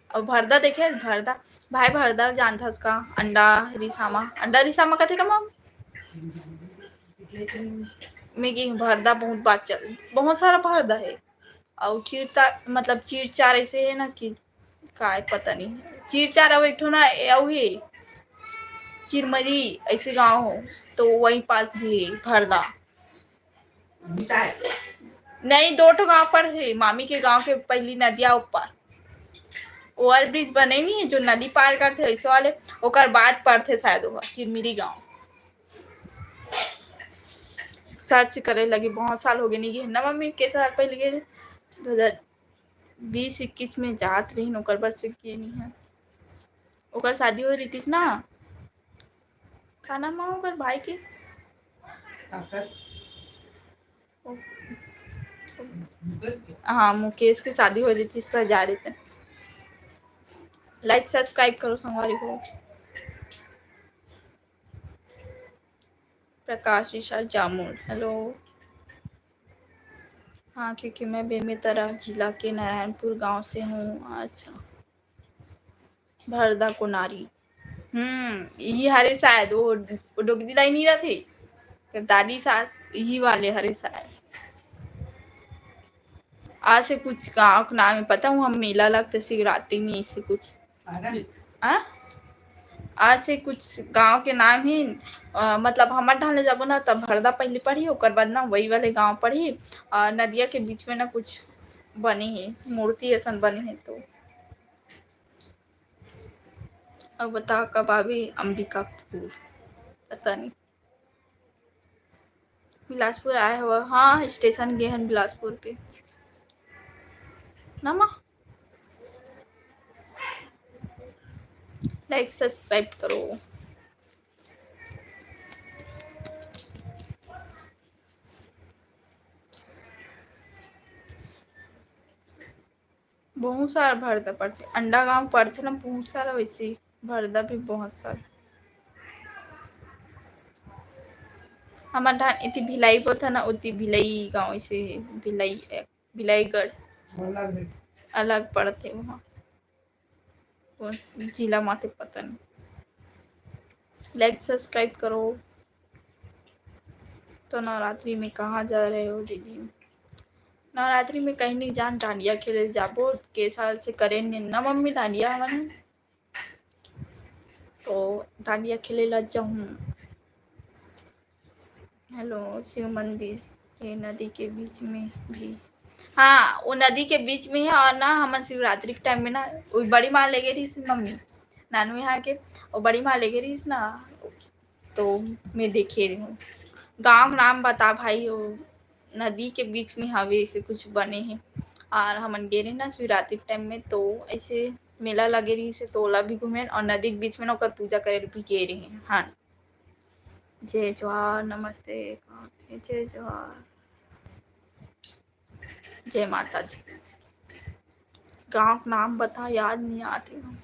और भरदा देखे भरदा भाई भरदा जानता उसका अंडा रिसामा कथे का मम मेगी भरदा बहुत बात चल बहुत सारा भरदा है और चीरता मतलब चीर चार ऐसे है ना कि काय पता नहीं चीर चार अब एक ठो ना है चिरमरी ऐसे गांव हो तो वहीं पास भी है भरदा नहीं 2 ठो गांव पर है मामी के गांव के पहली नदिया ऊपर ओवर ब्रिज बने नहीं है जो नदी पार करते वैसे वाले ओकर बाद पड़ते शायद वो चिरमिरी गांव सर्च करे लगी बहुत साल हो गए नहीं गए ना मम्मी के साल पहले गए 2020-21 में जात रही ओकर बस से किए नहीं है ओकर शादी हो रही थी ना का नाम है ओकर भाई के हाँ मुकेश की शादी हो रही थी इसका जा रहे थे लाइक सब्सक्राइब करो संगवारी को प्रकाश ईशा जामुन हेलो हाँ क्योंकि मैं बेमेतरा जिला के नारायणपुर गांव से हूँ अच्छा भरदा कोनारी ये हरे शायद वो डोगरी दाई नहीं रहते दादी सास यही वाले हरे शायद आज से कुछ गाँव का नाम है पता हूँ हम मेला लगता शिवरात्रि में इससे कुछ आज से कुछ गांव के नाम ही मतलब हमार ढाले जाबो ना तब भरदा पहले पढ़ी ओकर बाद ना वही वाले गांव पढ़ी नदिया के बीच में ना कुछ बने है मूर्ति ऐसा बने है तो अब बता कब आवे अंबिकापुर पता नहीं बिलासपुर आया हुआ हाँ स्टेशन गए हैं बिलासपुर के नमा लाइक सब्सक्राइब करो बहुत सारा भरदा पड़ते अंडा गांव पड़ते ना बहुत सारा वैसे भरदा भी बहुत सारा हमारे धान इतनी भिलाई बोलता ना उतनी भिलाई गांव से भिलाईगढ़ अलग पड़ते वहाँ जिला माते पता नहीं लाइक सब्सक्राइब करो तो नवरात्रि में कहाँ जा रहे हो दीदी नवरात्रि में कहीं नहीं जान डांडिया खेले जाबो के साल से करें ना मम्मी डांडिया हमारे तो डांडिया खेले ला जाऊँ हेलो शिव मंदिर ये नदी के बीच में भी हाँ वो नदी के बीच में है और ना हम शिवरात्रि के टाइम में ना वो बड़ी माँ ले गई थी मम्मी नानू यहाँ के और बड़ी माँ ले गई थी ना तो मैं देखे रही हूँ गांव नाम बता भाई वो नदी के बीच में हवे ऐसे कुछ बने हैं और हमन गे रहे ना शिवरात्रि के टाइम में तो ऐसे मेला लगे रही से तोला भी घूमे और नदी के बीच में ना ओकर पूजा करे भी गे रहे हैं हाँ जय जोहार नमस्ते जय जोहार जय माता दी गांव का नाम बता याद नहीं आती हूँ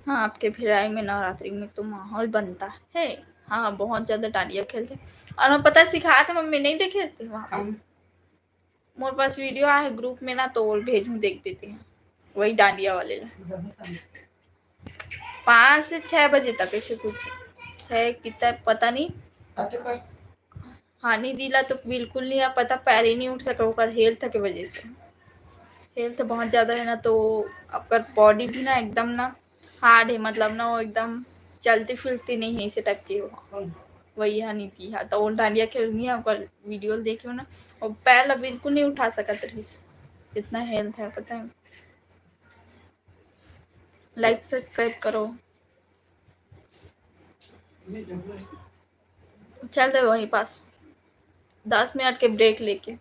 हाँ आपके भिलाई में नवरात्रि में तो माहौल बनता है हाँ बहुत ज़्यादा डांडिया खेलते और मैं पता सिखाया था मम्मी नहीं देखे थे वहाँ मोर पास वीडियो आया है ग्रुप में ना तो भेजूँ देख देते हैं वही डांडिया वाले 5 से 6 बजे तक ऐसे कुछ 6 कितना पता नहीं हानि दिला तो बिल्कुल नहीं पता पैर ही नहीं उठ सका ओकर हेल्थ के वजह से हेल्थ बहुत ज़्यादा है ना तो आपका बॉडी भी ना एकदम ना हार्ड है मतलब ना वो एकदम चलती फिरती नहीं है इसे टाइप की वही है नीति है तो वो डांडिया खेलनी है ओकर वीडियो देखियो ना और पैर बिल्कुल नहीं उठा सकत रहीस इतना हेल्थ है पता है लाइक सब्सक्राइब करो चल दे वहीं पास 10 मिनट के ब्रेक लेके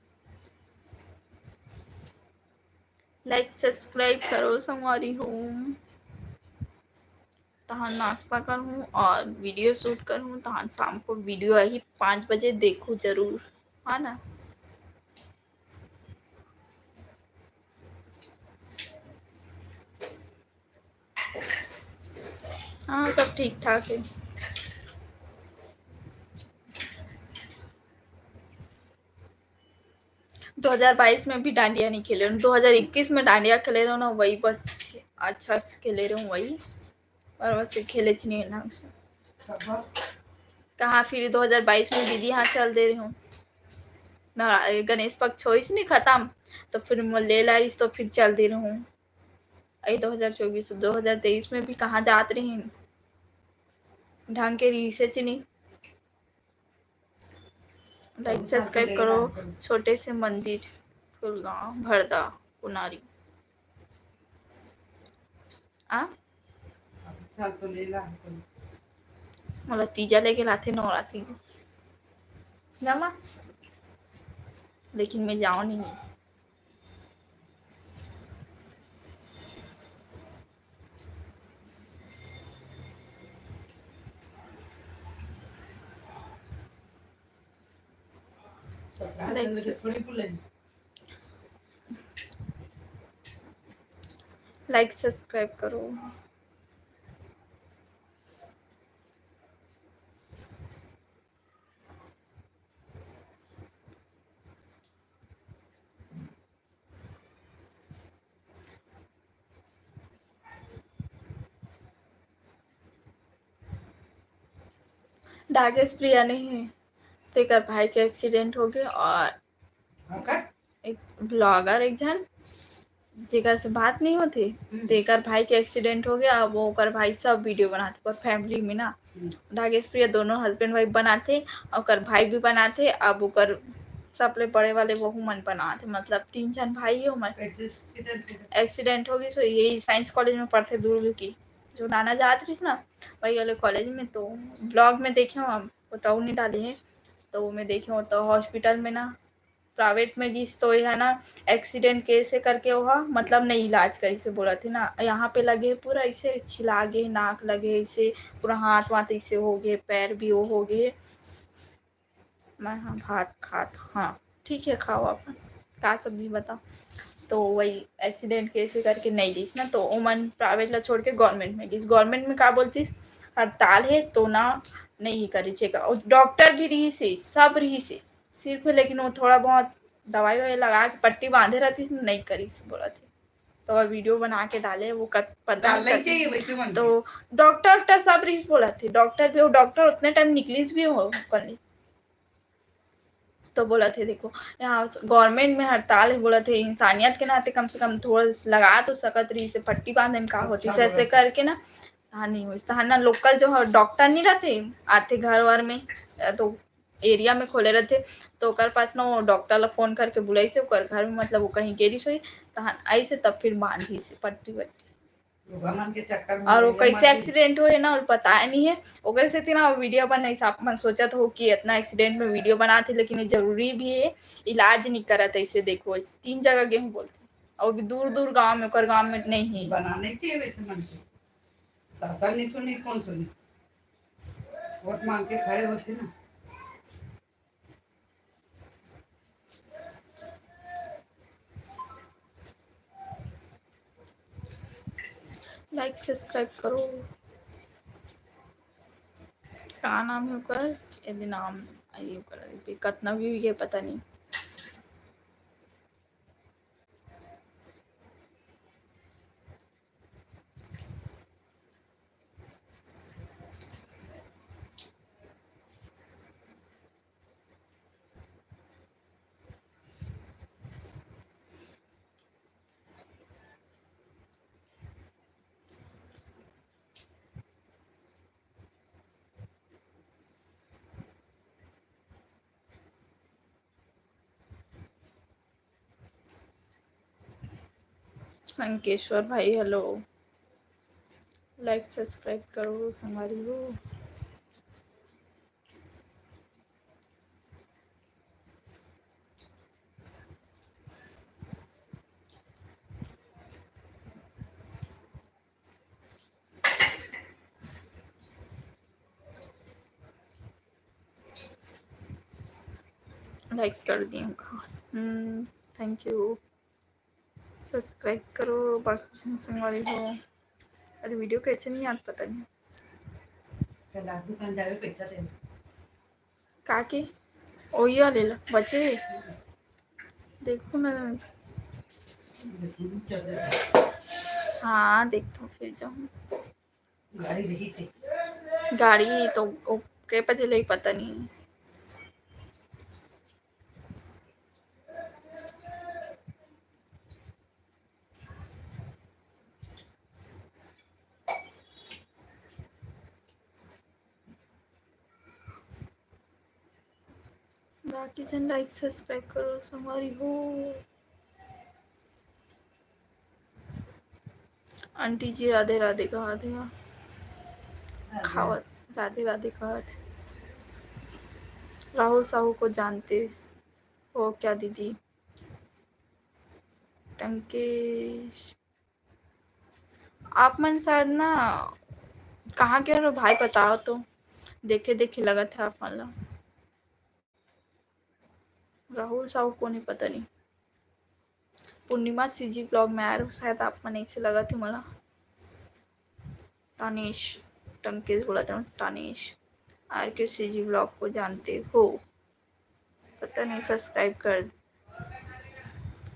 लाइक सब्सक्राइब करो संगवारी हूँ तहां नाश्ता करूँ और वीडियो शूट करूँ तहां शाम को वीडियो ही 5 बजे देखूँ ज़रूर हाँ ना हाँ सब ठीक ठाक है। 2022 में भी डांडिया नहीं खेले हूँ, 2021 में डांडिया खेले रहो ना, वही बस अच्छा खेले रहे हूँ वही, और वैसे खेले नहीं है ढंग से। कहाँ फिर 2022 में दीदी यहाँ चल दे रही हूँ ना, गणेश पक्ष हो नहीं खत्म, तो फिर ले ला रही तो फिर चल दे रही हूँ। अरे 2023 में भी कहाँ जात रही ढंग के रिसर्च नहीं। लाइक सब्सक्राइब करो। छोटे से मंदिर फुलगांव भरदा कुनारी आ चल तो ले ला मतलब तीजा लेके लाते नवरात्रि को जमा, लेकिन मैं जाऊँ नहीं। लाइक सब्सक्राइब करो। डागेश प्रिया नहीं है, तेकर भाई के एक्सीडेंट हो गए, और एक ब्लॉगर एक जन जेकर से बात नहीं होती, तेकर भाई के एक्सीडेंट हो गया। अब वो ओकर भाई सब वीडियो बनाते पर फैमिली में ना, डागेश प्रिया दोनों हस्बैंड वाइफ बनाते, और भाई भी बनाते। अब ओकर सबले बड़े वाले वहू मन बनाते, मतलब 3 जन भाई है उमर। एक्सीडेंट हो गई, सो यही साइंस कॉलेज में पढ़ते दुर्ग की, जो नाना जात रही ना वही वाले कॉलेज में। तो ब्लॉग में देखे हम बताऊ नहीं डाले हैं, तो वो मैं देखे हो तो हॉस्पिटल में ना प्राइवेट में गई, तो यह ना एक्सीडेंट कैसे करके वह मतलब नहीं इलाज करी से बोला थे ना, यहाँ पे लगे पूरा ऐसे छिला गए, नाक लगे ऐसे, पूरा हाथ वाथ ऐसे हो गए, पैर भी वो हो गए। मैं हाँ भात खात, हाँ ठीक है खाओ अपन, का सब्जी बताओ। तो वही एक्सीडेंट कैसे करके नहीं लीस ना, तो ओमन प्राइवेट ला छोड़ के गवर्नमेंट में गई। गवर्नमेंट में का बोलती हड़ताल है तो ना नहीं करी चेकअप, और डॉक्टर भी रही से सब रही से सिर्फ, लेकिन वो थोड़ा बहुत दवाई ववाई लगा के पट्टी बांधे रहती नहीं करी से बोला थी। तो अगर वीडियो बना के डाले वो पता तो डॉक्टर सब रही बोला थी, डॉक्टर भी, वो डॉक्टर उतने टाइम निकलीस भी हो कल, तो बोला थे देखो यहाँ गवर्नमेंट में हड़ताल है, बोला थे इंसानियत के नाते कम से कम थोड़ा लगा तो सकत रही से, पट्टी बांधे में का होती से ऐसे करके ना। हाँ नहीं हुई तो ना, लोकल जो डॉक्टर नहीं रहते आते घर वर में, तो एरिया में खोले रहते, तो ओकर पास ना वो डॉक्टर ला फोन करके बुलाई से ओकर घर में, मतलब वो कहीं गेरी सोई तहन आई से, तब फिर बांधी से पट्टी वट्टी। और वो कैसे एक्सीडेंट हुए ना पता नहीं है, ओकरे से ना वीडियो बनाई साहब मन सोचत हो कि इतना एक्सीडेंट में वीडियो बनाते, लेकिन ये जरूरी भी है, इलाज नहीं करत ऐसे। देखो 3 जगह गेहूँ बोलते, और भी दूर दूर गांव में, ओकर गांव में नहीं है। बनाने चाहिए वैसे मन से, सासा नहीं सुनी कौन सुनी, वोट मांग के खड़े होते ना। लाइक सब्सक्राइब करो। का नाम है ओकर, यदि नाम आई ओकर कितना भी ये पता नहीं। संकेश्वर भाई हेलो, लाइक सब्सक्राइब करो संगारी हो। लाइक कर दी हूँ, थैंक यू। सब्सक्राइब करो बाकी संगवारी हो। अरे वीडियो कैसे नहीं याद पता नहीं। कल दुकान जावे पैसा दे काकी वही वाले लो बचे देखो ना। हाँ देखो फिर जाऊँ गाड़ी रही थी गाड़ी तो के पता लगी पता नहीं। बाकी जन लाइक सब्सक्राइब करो हमारी हो। आंटी जी राधे राधे कहा थे खावत राधे राधे कहा थे। राहुल साहू को जानते हो क्या दीदी? टंकेश आप मन शायद ना कहाँ के हो भाई बताओ तो देखे देखे लगा था आप मन ला। राहुल साहू को नहीं पता नहीं। पूर्णिमा सीजी ब्लॉग में आ रहा हूँ शायद आप मन ऐसे लगा थे मला। तानेश टंकेश बोला था तानेश आर के सीजी ब्लॉग को जानते हो पता नहीं सब्सक्राइब कर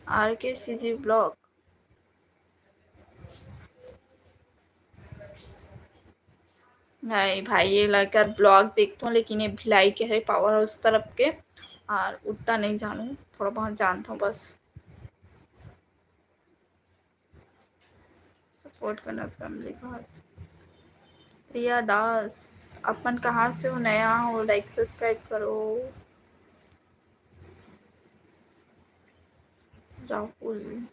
आर के सीजी ब्लॉग। नहीं भाई ये लड़का ब्लॉग देखता हूँ लेकिन ये भिलाई के है पावर हाउस तरफ के और उतना नहीं जानू थोड़ा बहुत जानता हूँ बस। सपोर्ट करना फैमिली का। प्रिया दास अपन कहाँ से हो नया हो लाइक सब्सक्राइब करो। राहुल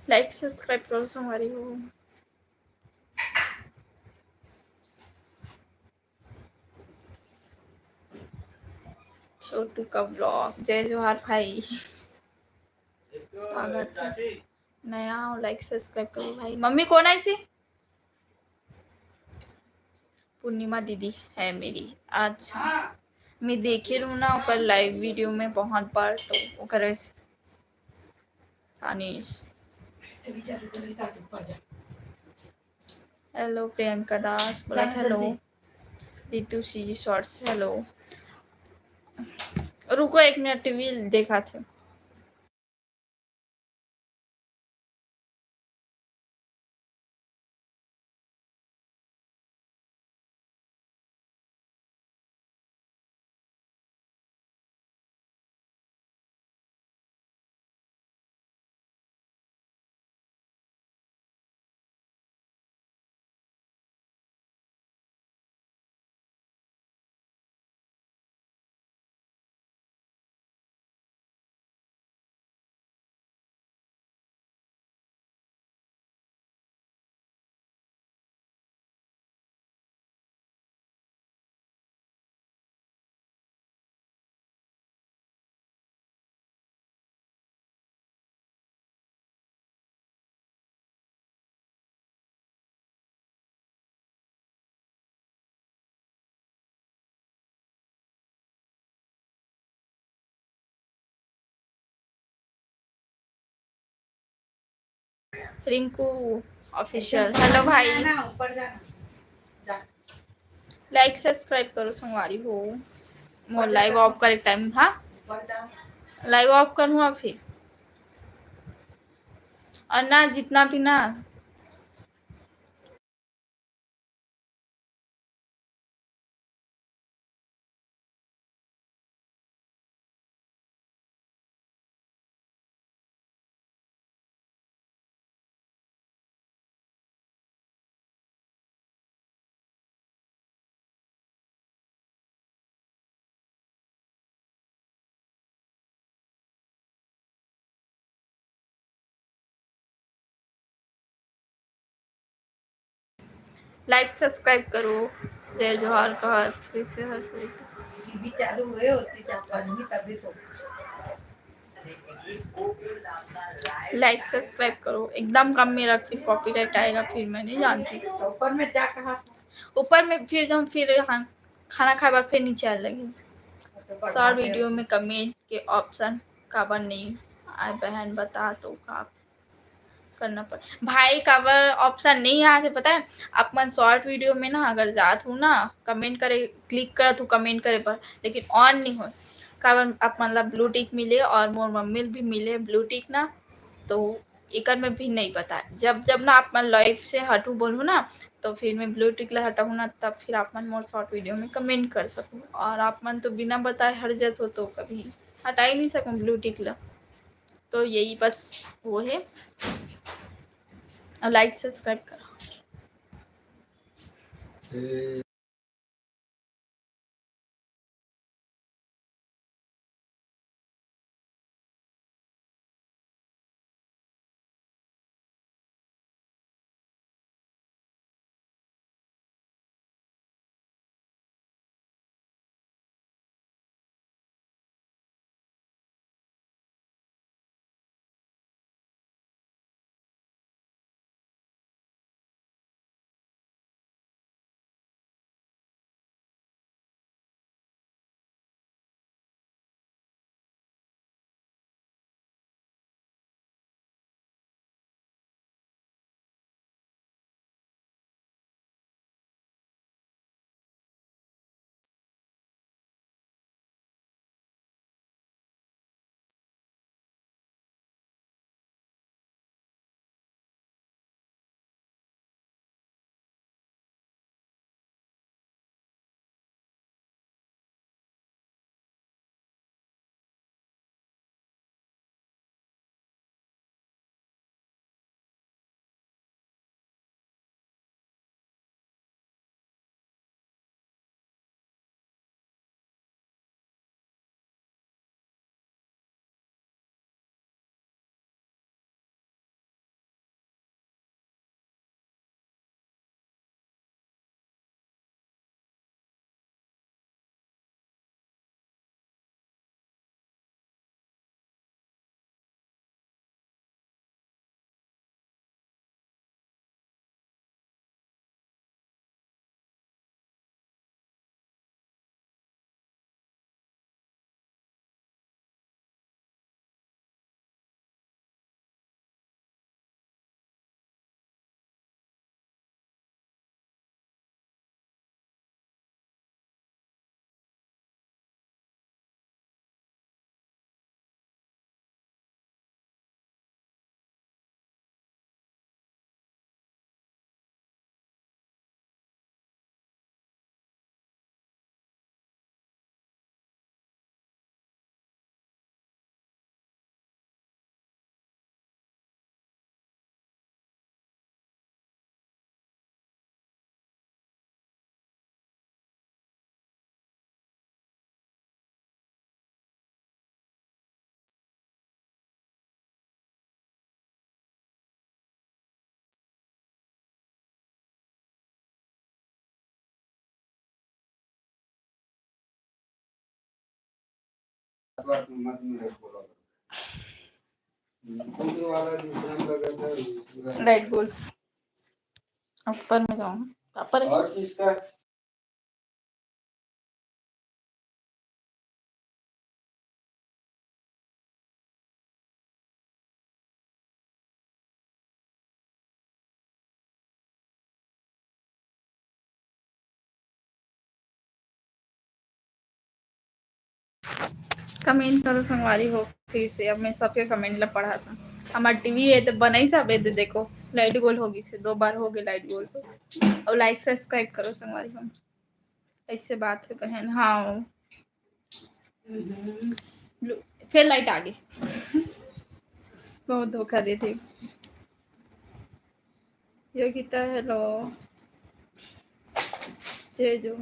लाइक सब्सक्राइब करो हमारी हो। छोटू का ब्लॉग जय जोहार भाई स्वागत है नया हो लाइक सब्सक्राइब करो भाई। मम्मी कौन है इसी? पूर्णिमा दीदी है मेरी। अच्छा मैं देखे रहूँ ना ओकर लाइव वीडियो में बहुत बार तो ओकर तानीश। हेलो प्रियंका दास बोला हेलो। रितु सी शॉर्ट्स हेलो। रुको एक मिनट टीवी देखा थे। रिंकू ऑफिशियल हेलो भाई। ऊपर जा लाइक सब्सक्राइब करो संगवारी हो। मोर लाइव ऑफ करे टाइम हाँ लाइव ऑफ करूँ अब फिर और ना जितना भी ना लाइक सब्सक्राइब करो। जय जोहार कहत कैसे हो टीवी चालू हुए होती जब पढ़नी तभी तो लाइक सब्सक्राइब करो एकदम कम में रख फिर कॉपीराइट आएगा फिर मैं नहीं जानती। तो ऊपर में जा कहा ऊपर में फिर जब फिर हाँ खाना खाए बाद फिर नीचे आने लगी। शॉर्ट वीडियो में कमेंट के ऑप्शन काबर नहीं आए बहन, बता तो का करना पड़ भाई, काबर ऑप्शन नहीं आते पता है। अपन शॉर्ट वीडियो में ना अगर जात हूँ ना, कमेंट करे क्लिक करत हूँ कमेंट करे पर, लेकिन ऑन नहीं हो काबर। आप मतलब ब्लू टिक मिले और मोर मम्मी भी मिले ब्लू टिक ना, तो एकर में भी नहीं पता है। जब जब ना आप मन लाइव से हटू बोलूँ ना, तो फिर मैं ब्लू टिक ला हटाऊँ ना, तब फिर आप मन मोर शॉर्ट वीडियो में कमेंट कर सकूँ। और आप मन तो बिना बताए हट जात हो तो कभी हटा ही नहीं सकूँ ब्लू टिक ला। तो यही बस वो है। और लाइक सब्सक्राइब करो। राइट बोल, ऊपर में जाऊँ ऊपर है। कमेंट करो संगवारी हो फिर से। अब मैं सबके कमेंट ला पढ़ा था। हमार टीवी है तो बनाई सब है तो देखो लाइट गोल होगी से 2 बार हो गए लाइट गोल तो। और लाइक सब्सक्राइब करो संगवारी हो। ऐसे बात है बहन। हाँ फिर लाइट आ गई। बहुत धोखा दे थे योगिता। हेलो जय जो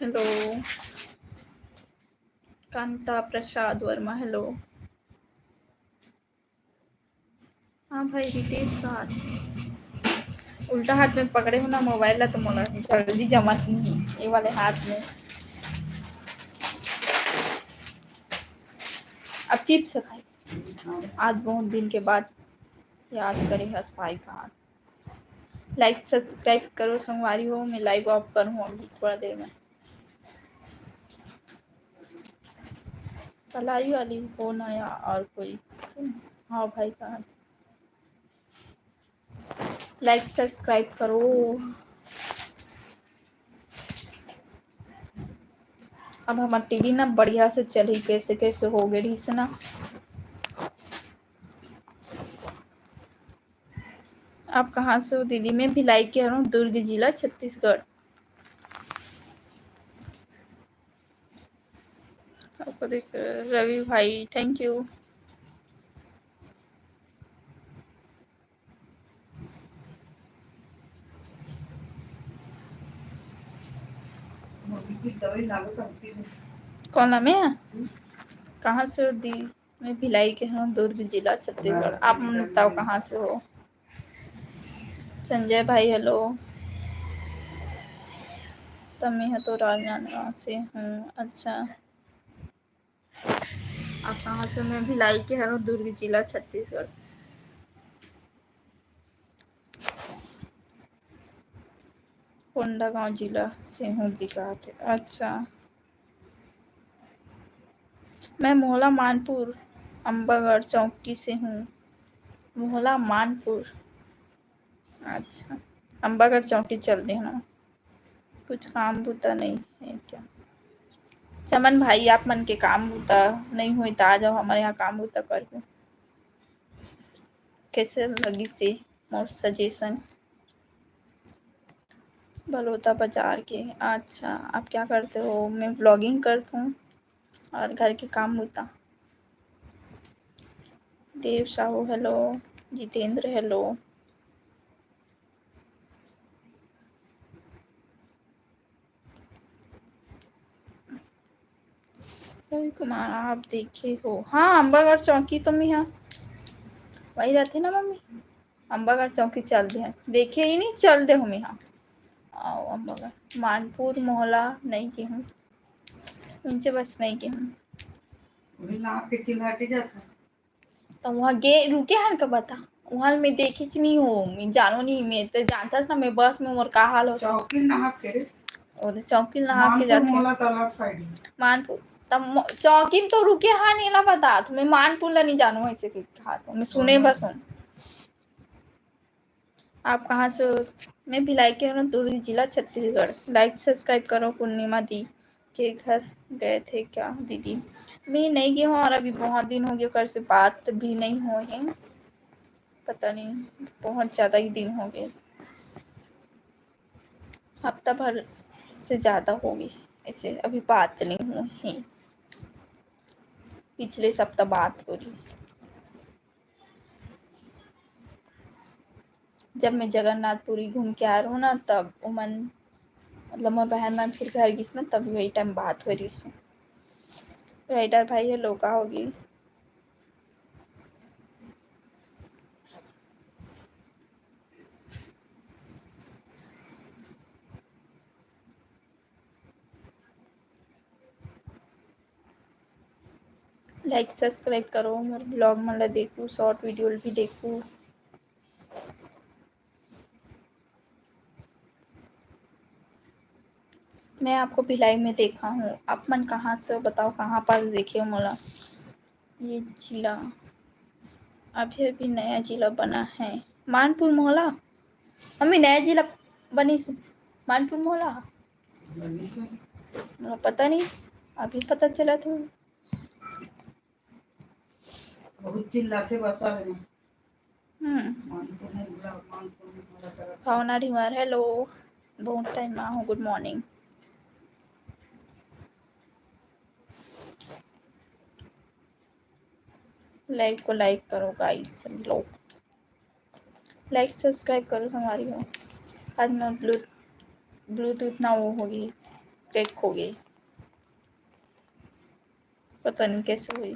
हेलो कांता प्रसाद वर्मा हेलो। हाँ भाई रितेश का हाथ उल्टा हाथ में पकड़े हो ना मोबाइल ला तो मोला जल्दी जमा नहीं ये वाले हाथ में। अब चिप्स खाई आज बहुत दिन के बाद याद करे हंस भाई का हाथ। लाइक सब्सक्राइब करो संगवारी हो। मैं लाइव ऑफ करूँ अभी थोड़ा देर में। कलाई वाली हो ना या और कोई। हाँ भाई कहाँ थे? लाइक सब्सक्राइब करो। अब हमार टीवी ना बढ़िया से चली, कैसे कैसे हो गई रही से ना। आप कहाँ से हो दीदी? मैं भिलाई के हूँ, दुर्ग जिला छत्तीसगढ़। आपको देख रवि भाई थैंक यू। मोदी की दवाई लागू करती है। कौन नाम है? कहाँ से हो दी? मैं भिलाई के हूँ, दुर्ग जिला छत्तीसगढ़। आप बताओ कहाँ से हो? संजय भाई हेलो। तब मैं तो राजनांदगांव से हूँ। अच्छा, आप कहाँ से? मैं भिलाई के हूँ, दुर्ग जिला छत्तीसगढ़। कोंडागांव जिला से हूँ जी। कहा थे? अच्छा, मैं मोहला मानपुर अम्बागढ़ चौकी से हूँ। मोहला मानपुर। अच्छा, अम्बागढ़ चौकी चल रही ना। कुछ काम बूता नहीं है क्या? चमन भाई आप मन के काम बूता नहीं हुई तो आ जाओ हमारे यहाँ काम बूता करके। कैसे लगी से मोर सजेशन? बलौता बाजार के। अच्छा, आप क्या करते हो? मैं ब्लॉगिंग करती हूँ और घर के काम बूता। देव साहू हेलो। जितेंद्र हेलो। रवि कुमार आप देखे हो? हाँ, अम्बागढ़ चौकी तुम यहाँ वही रहते ना मम्मी। अम्बागढ़ चौकी चल दे हैं, देखे ही नहीं, चल दे हम यहाँ। आओ अम्बागढ़ मानपुर मोहल्ला नहीं की हूँ, उनसे बस नहीं की हूँ। वही ना आपके चिल्लाते जाता। तो वहाँ गे रुके हैं का बता? वहाँ मैं देखी च नहीं हूँ, मैं जानो नहीं, मैं तो जानता ना मैं बस में मोर का हाल होता। चौकी नहा के रे। और चौकी नहा के मानपुर जाते मोहला तालाब साइड में। मानपुर। तब चौकी में तो रुके हाँ नहीं ला बता, तो मैं मानपुर ला नहीं जानू ऐसे के कहा, तो मैं सुने बस हूँ। आप कहाँ से हो? मैं भिलाई के हूँ, दुर्ग जिला छत्तीसगढ़। लाइक सब्सक्राइब करो। पूर्णिमा दी के घर गए थे क्या दीदी? मैं नहीं गई हूँ और अभी बहुत दिन हो गए, कर से बात भी नहीं हुई है। पता नहीं, बहुत ज़्यादा ही दिन हो गए, हफ्ता भर से ज़्यादा होगी ऐसे, अभी बात नहीं हुई है। पिछले सप्ताह बात हो रही। जब मैं जगन्नाथपुरी घूम के आ रहा हूँ ना, तब उमन मतलब मोर बहन में फिर घर गई ना, तब वही टाइम बात हो रही से। राइडर भाई है लोका होगी। लाइक सब्सक्राइब करो। मोर ब्लॉग मतलब देखूँ, शॉर्ट वीडियो भी देखूँ। मैं आपको भिलाई में देखा हूँ। आप मन कहाँ से हो बताओ? कहाँ पर देखे हो मोला? ये जिला अभी अभी नया जिला बना है, मानपुर मोहल्ला। मम्मी नया जिला बनी से मानपुर मोहल्ला? मुझे पता नहीं, अभी पता चला तो। बहुत चिल्लाते बसा है। हम्म। मानपुर मोहला तालाब। भावना ढिमार हेलो। बहुत टाइम ना हो, गुड मॉर्निंग। लाइक को लाइक करो गाइस लोग। लाइक सब्सक्राइब करो हमारी हो। आज मैं ब्लूटूथ ना वो हो गई, क्रैक हो गई, पता नहीं कैसे हुई।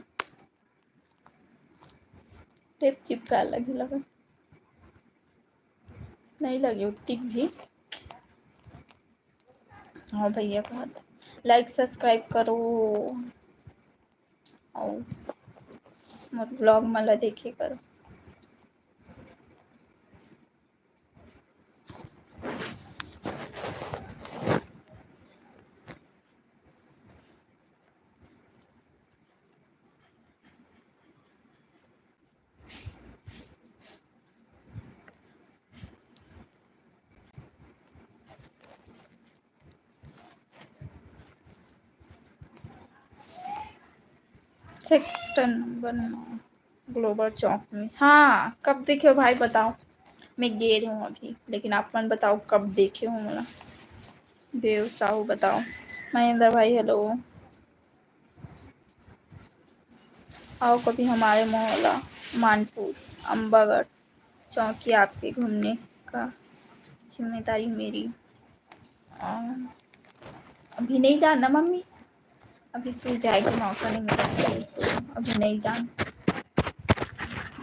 टेप चिपका लगी, लगा नहीं लगी टिक भी। हाँ भैया बात। लाइक सब्सक्राइब करो और मोर ब्लॉग मला देखे करो। सेक्टर नंबर 9 ग्लोबल चौक में। हाँ, कब देखे हो भाई बताओ? मैं गे रही हूँ अभी, लेकिन आप मन बताओ कब देखे हो मला? देव साहू बताओ। महेंद्र भाई हेलो, आओ कभी हमारे मोहल्ला मानपुर अम्बागढ़ चौकी, आपके घूमने का जिम्मेदारी मेरी। आ, अभी नहीं जानना मम्मी, अभी तू जाएगी, मौका नहीं मिला तो अभी नहीं जान।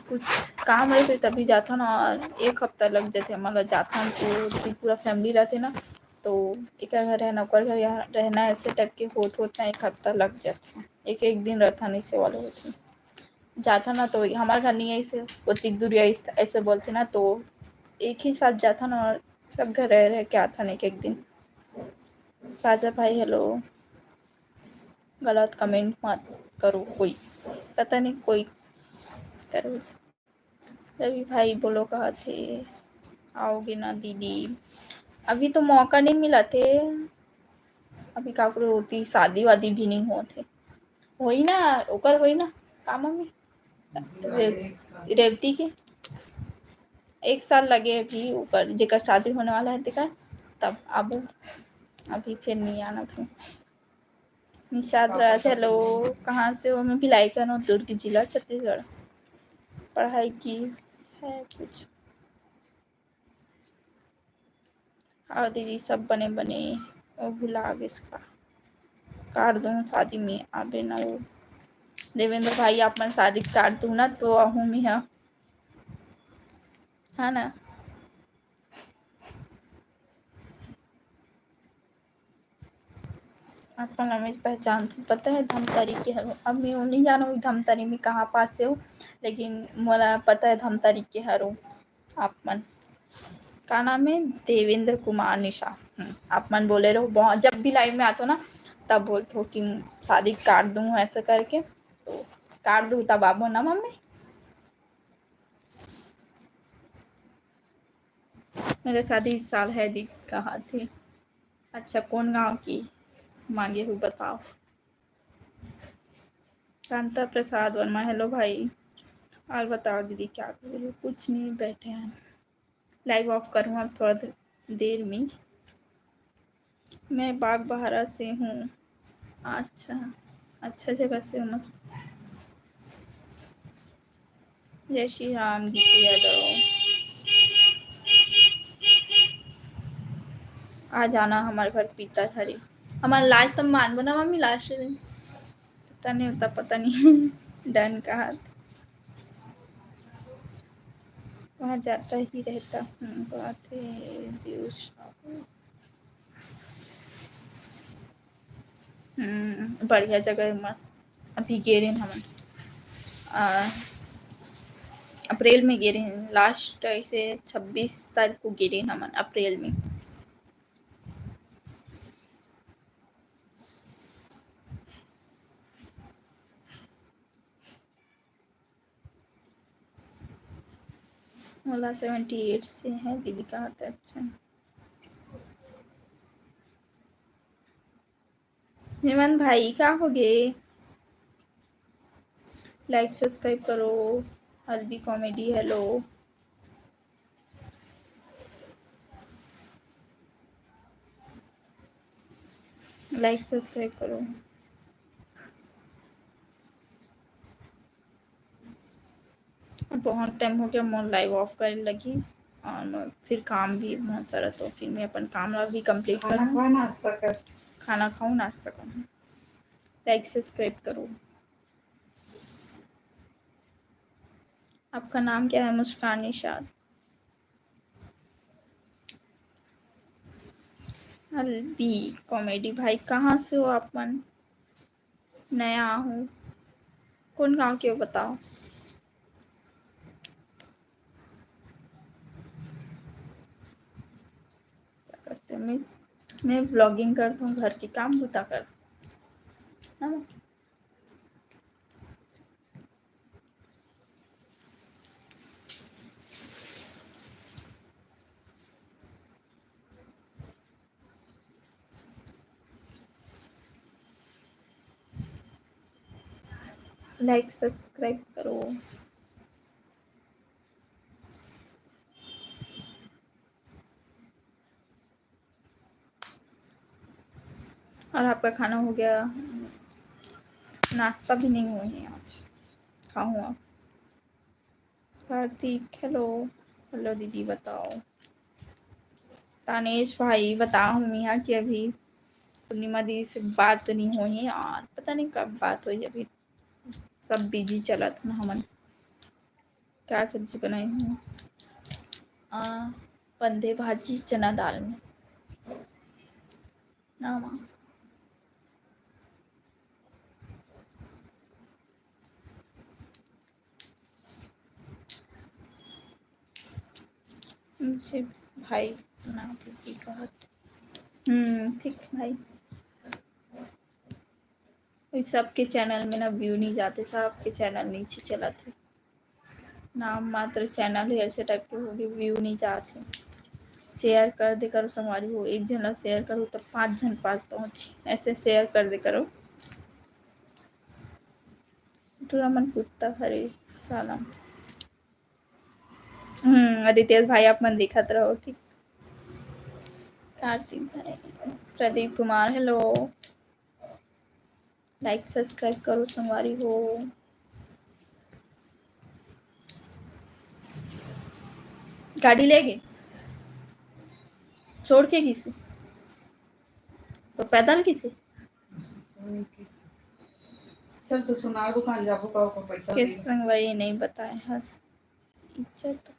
कुछ काम रहते तभी जाता ना, और एक हफ्ता लग जाते हमारा जाता तो पूरा फैमिली रहते ना, तो एक घर रहना ओकर घर यहाँ रहना, ऐसे टाइप के होता एक हफ्ता लग जाता, एक एक दिन रहता नहीं से वाले होते जाता ना, तो हमारे घर नहीं ऐसे उतनी दूर ऐसे बोलते ना, तो एक ही साथ जाता ना, और सब घर रह के आता ना एक एक दिन। राजा भाई हेलो, गलत कमेंट मत करो, कोई पता नहीं कोई करो। रवि भाई बोलो कहाँ थे, आओगे ना दीदी? अभी तो मौका नहीं मिला थे, अभी काकरो होती शादी वादी भी नहीं हुआ थे, वही ना ओकर वही ना काम में रेवती के 1 साल लगे अभी ऊपर, जेकर शादी होने वाला है तेकर, तब आबू, अभी फिर नहीं आना फिर। निषाद राज हेलो, कहाँ से हो? मैं भिलाई का हूँ, दुर्ग जिला छत्तीसगढ़। पढ़ाई की है कुछ? और दीदी सब बने बने वो भुला इसका काट दूँ शादी में आबे ना वो। देवेंद्र भाई आप मन शादी काट दूँ ना तो आहूँ में है ना। आपका रमेश पहचान पता है धमतरी के हरो, अब मैं वो नहीं जाना धमतरी में कहाँ पास से हो, लेकिन मोला पता है धमतरी के हरो। आप मन का नाम है? देवेंद्र कुमार निशा। आप मन बोले रहो बहुत, जब भी लाइव में आते हो ना तब बोलते हो कि शादी काट दूँ ऐसे करके, तो काट दूँ तब आप हो ना मम्मी। मेरे शादी इस साल है दी कहा थी। अच्छा कौन गांव की मांगे हो बताओ? कांता प्रसाद वर्मा हेलो भाई, और बताओ दीदी क्या कर रही हो? कुछ नहीं बैठे हैं, लाइव ऑफ करूँ अब थोड़ा देर में। मैं बाग बहारा से हूँ। अच्छा अच्छा जगह से हो, मस्त। जय श्री राम गीती यादव, आ जाना हमारे घर पीता हरी। हमारा लास्ट तो मानबो ना मम्मी, लास्ट दिन पता नहीं होता, पता नहीं डन का हाथ वहाँ जाता ही रहता हूँ, बात है बढ़िया जगह है मस्त। अभी गे रहे हम अप्रैल में गे रहे हैं, लास्ट ऐसे 26 तारीख को गे रहे हम अप्रैल में। मोला 78 से है दीदी का हाथ। अच्छा निमन भाई क्या हो गए? लाइक सब्सक्राइब करो। हल्दी कॉमेडी हेलो, लाइक सब्सक्राइब करो। बहुत टाइम हो गया, मैं लाइव ऑफ करने लगी, और मैं फिर काम भी बहुत सारा, तो फिर मैं अपन काम भी कंप्लीट करूँ, नाश्ता कर। खाना खाऊँ नाश्ता करूँ। लाइक सब्सक्राइब करो। आपका नाम क्या है? मुस्कान निषाद। हल्दी कॉमेडी भाई कहाँ से हो आप मन? नया हूँ, कौन गाँव के हो बताओ? क्या करते हो? मैं ब्लॉगिंग करता हूँ, घर के काम होता कर है ना। लाइक सब्सक्राइब करो। और आपका खाना हो गया? नाश्ता भी नहीं हुआ है आज, खाऊँ आप? कार्तिक हेलो। हेलो दीदी बताओ। तानेश भाई बताओ, हम यहाँ की अभी पूर्णिमा दीदी से बात नहीं हुई है और पता नहीं कब बात हुई, अभी सब बिजी चला था ना हमन। क्या सब्जी बनाई हूँ? बंदे भाजी चना दाल में ना माँ। मुझे भाई ना दीदी कहा। ठीक भाई। सबके चैनल में ना व्यू नहीं जाते, सबके चैनल नीचे चला थे। नाम मात्र चैनल है ऐसे टाइप के होगी, व्यू नहीं जाते। शेयर कर दे करो संगवारी हो, एक जन ला शेयर करो तो 5 जन पास पहुँच, ऐसे शेयर कर दे करो। पूरा मन कुत्ता हरे साला। रितेश भाई आप मन दिखत रहो ठीक। कार्तिक भाई, Pradeep Kumar hello. Like subscribe करो संगवारी हो। गाड़ी लेगे छोड़ के किसे तो पैदल किसे चल तो सुना दुकान जाबो का पैसा किस दे। संगवारी नहीं बताए हंस। इज्जत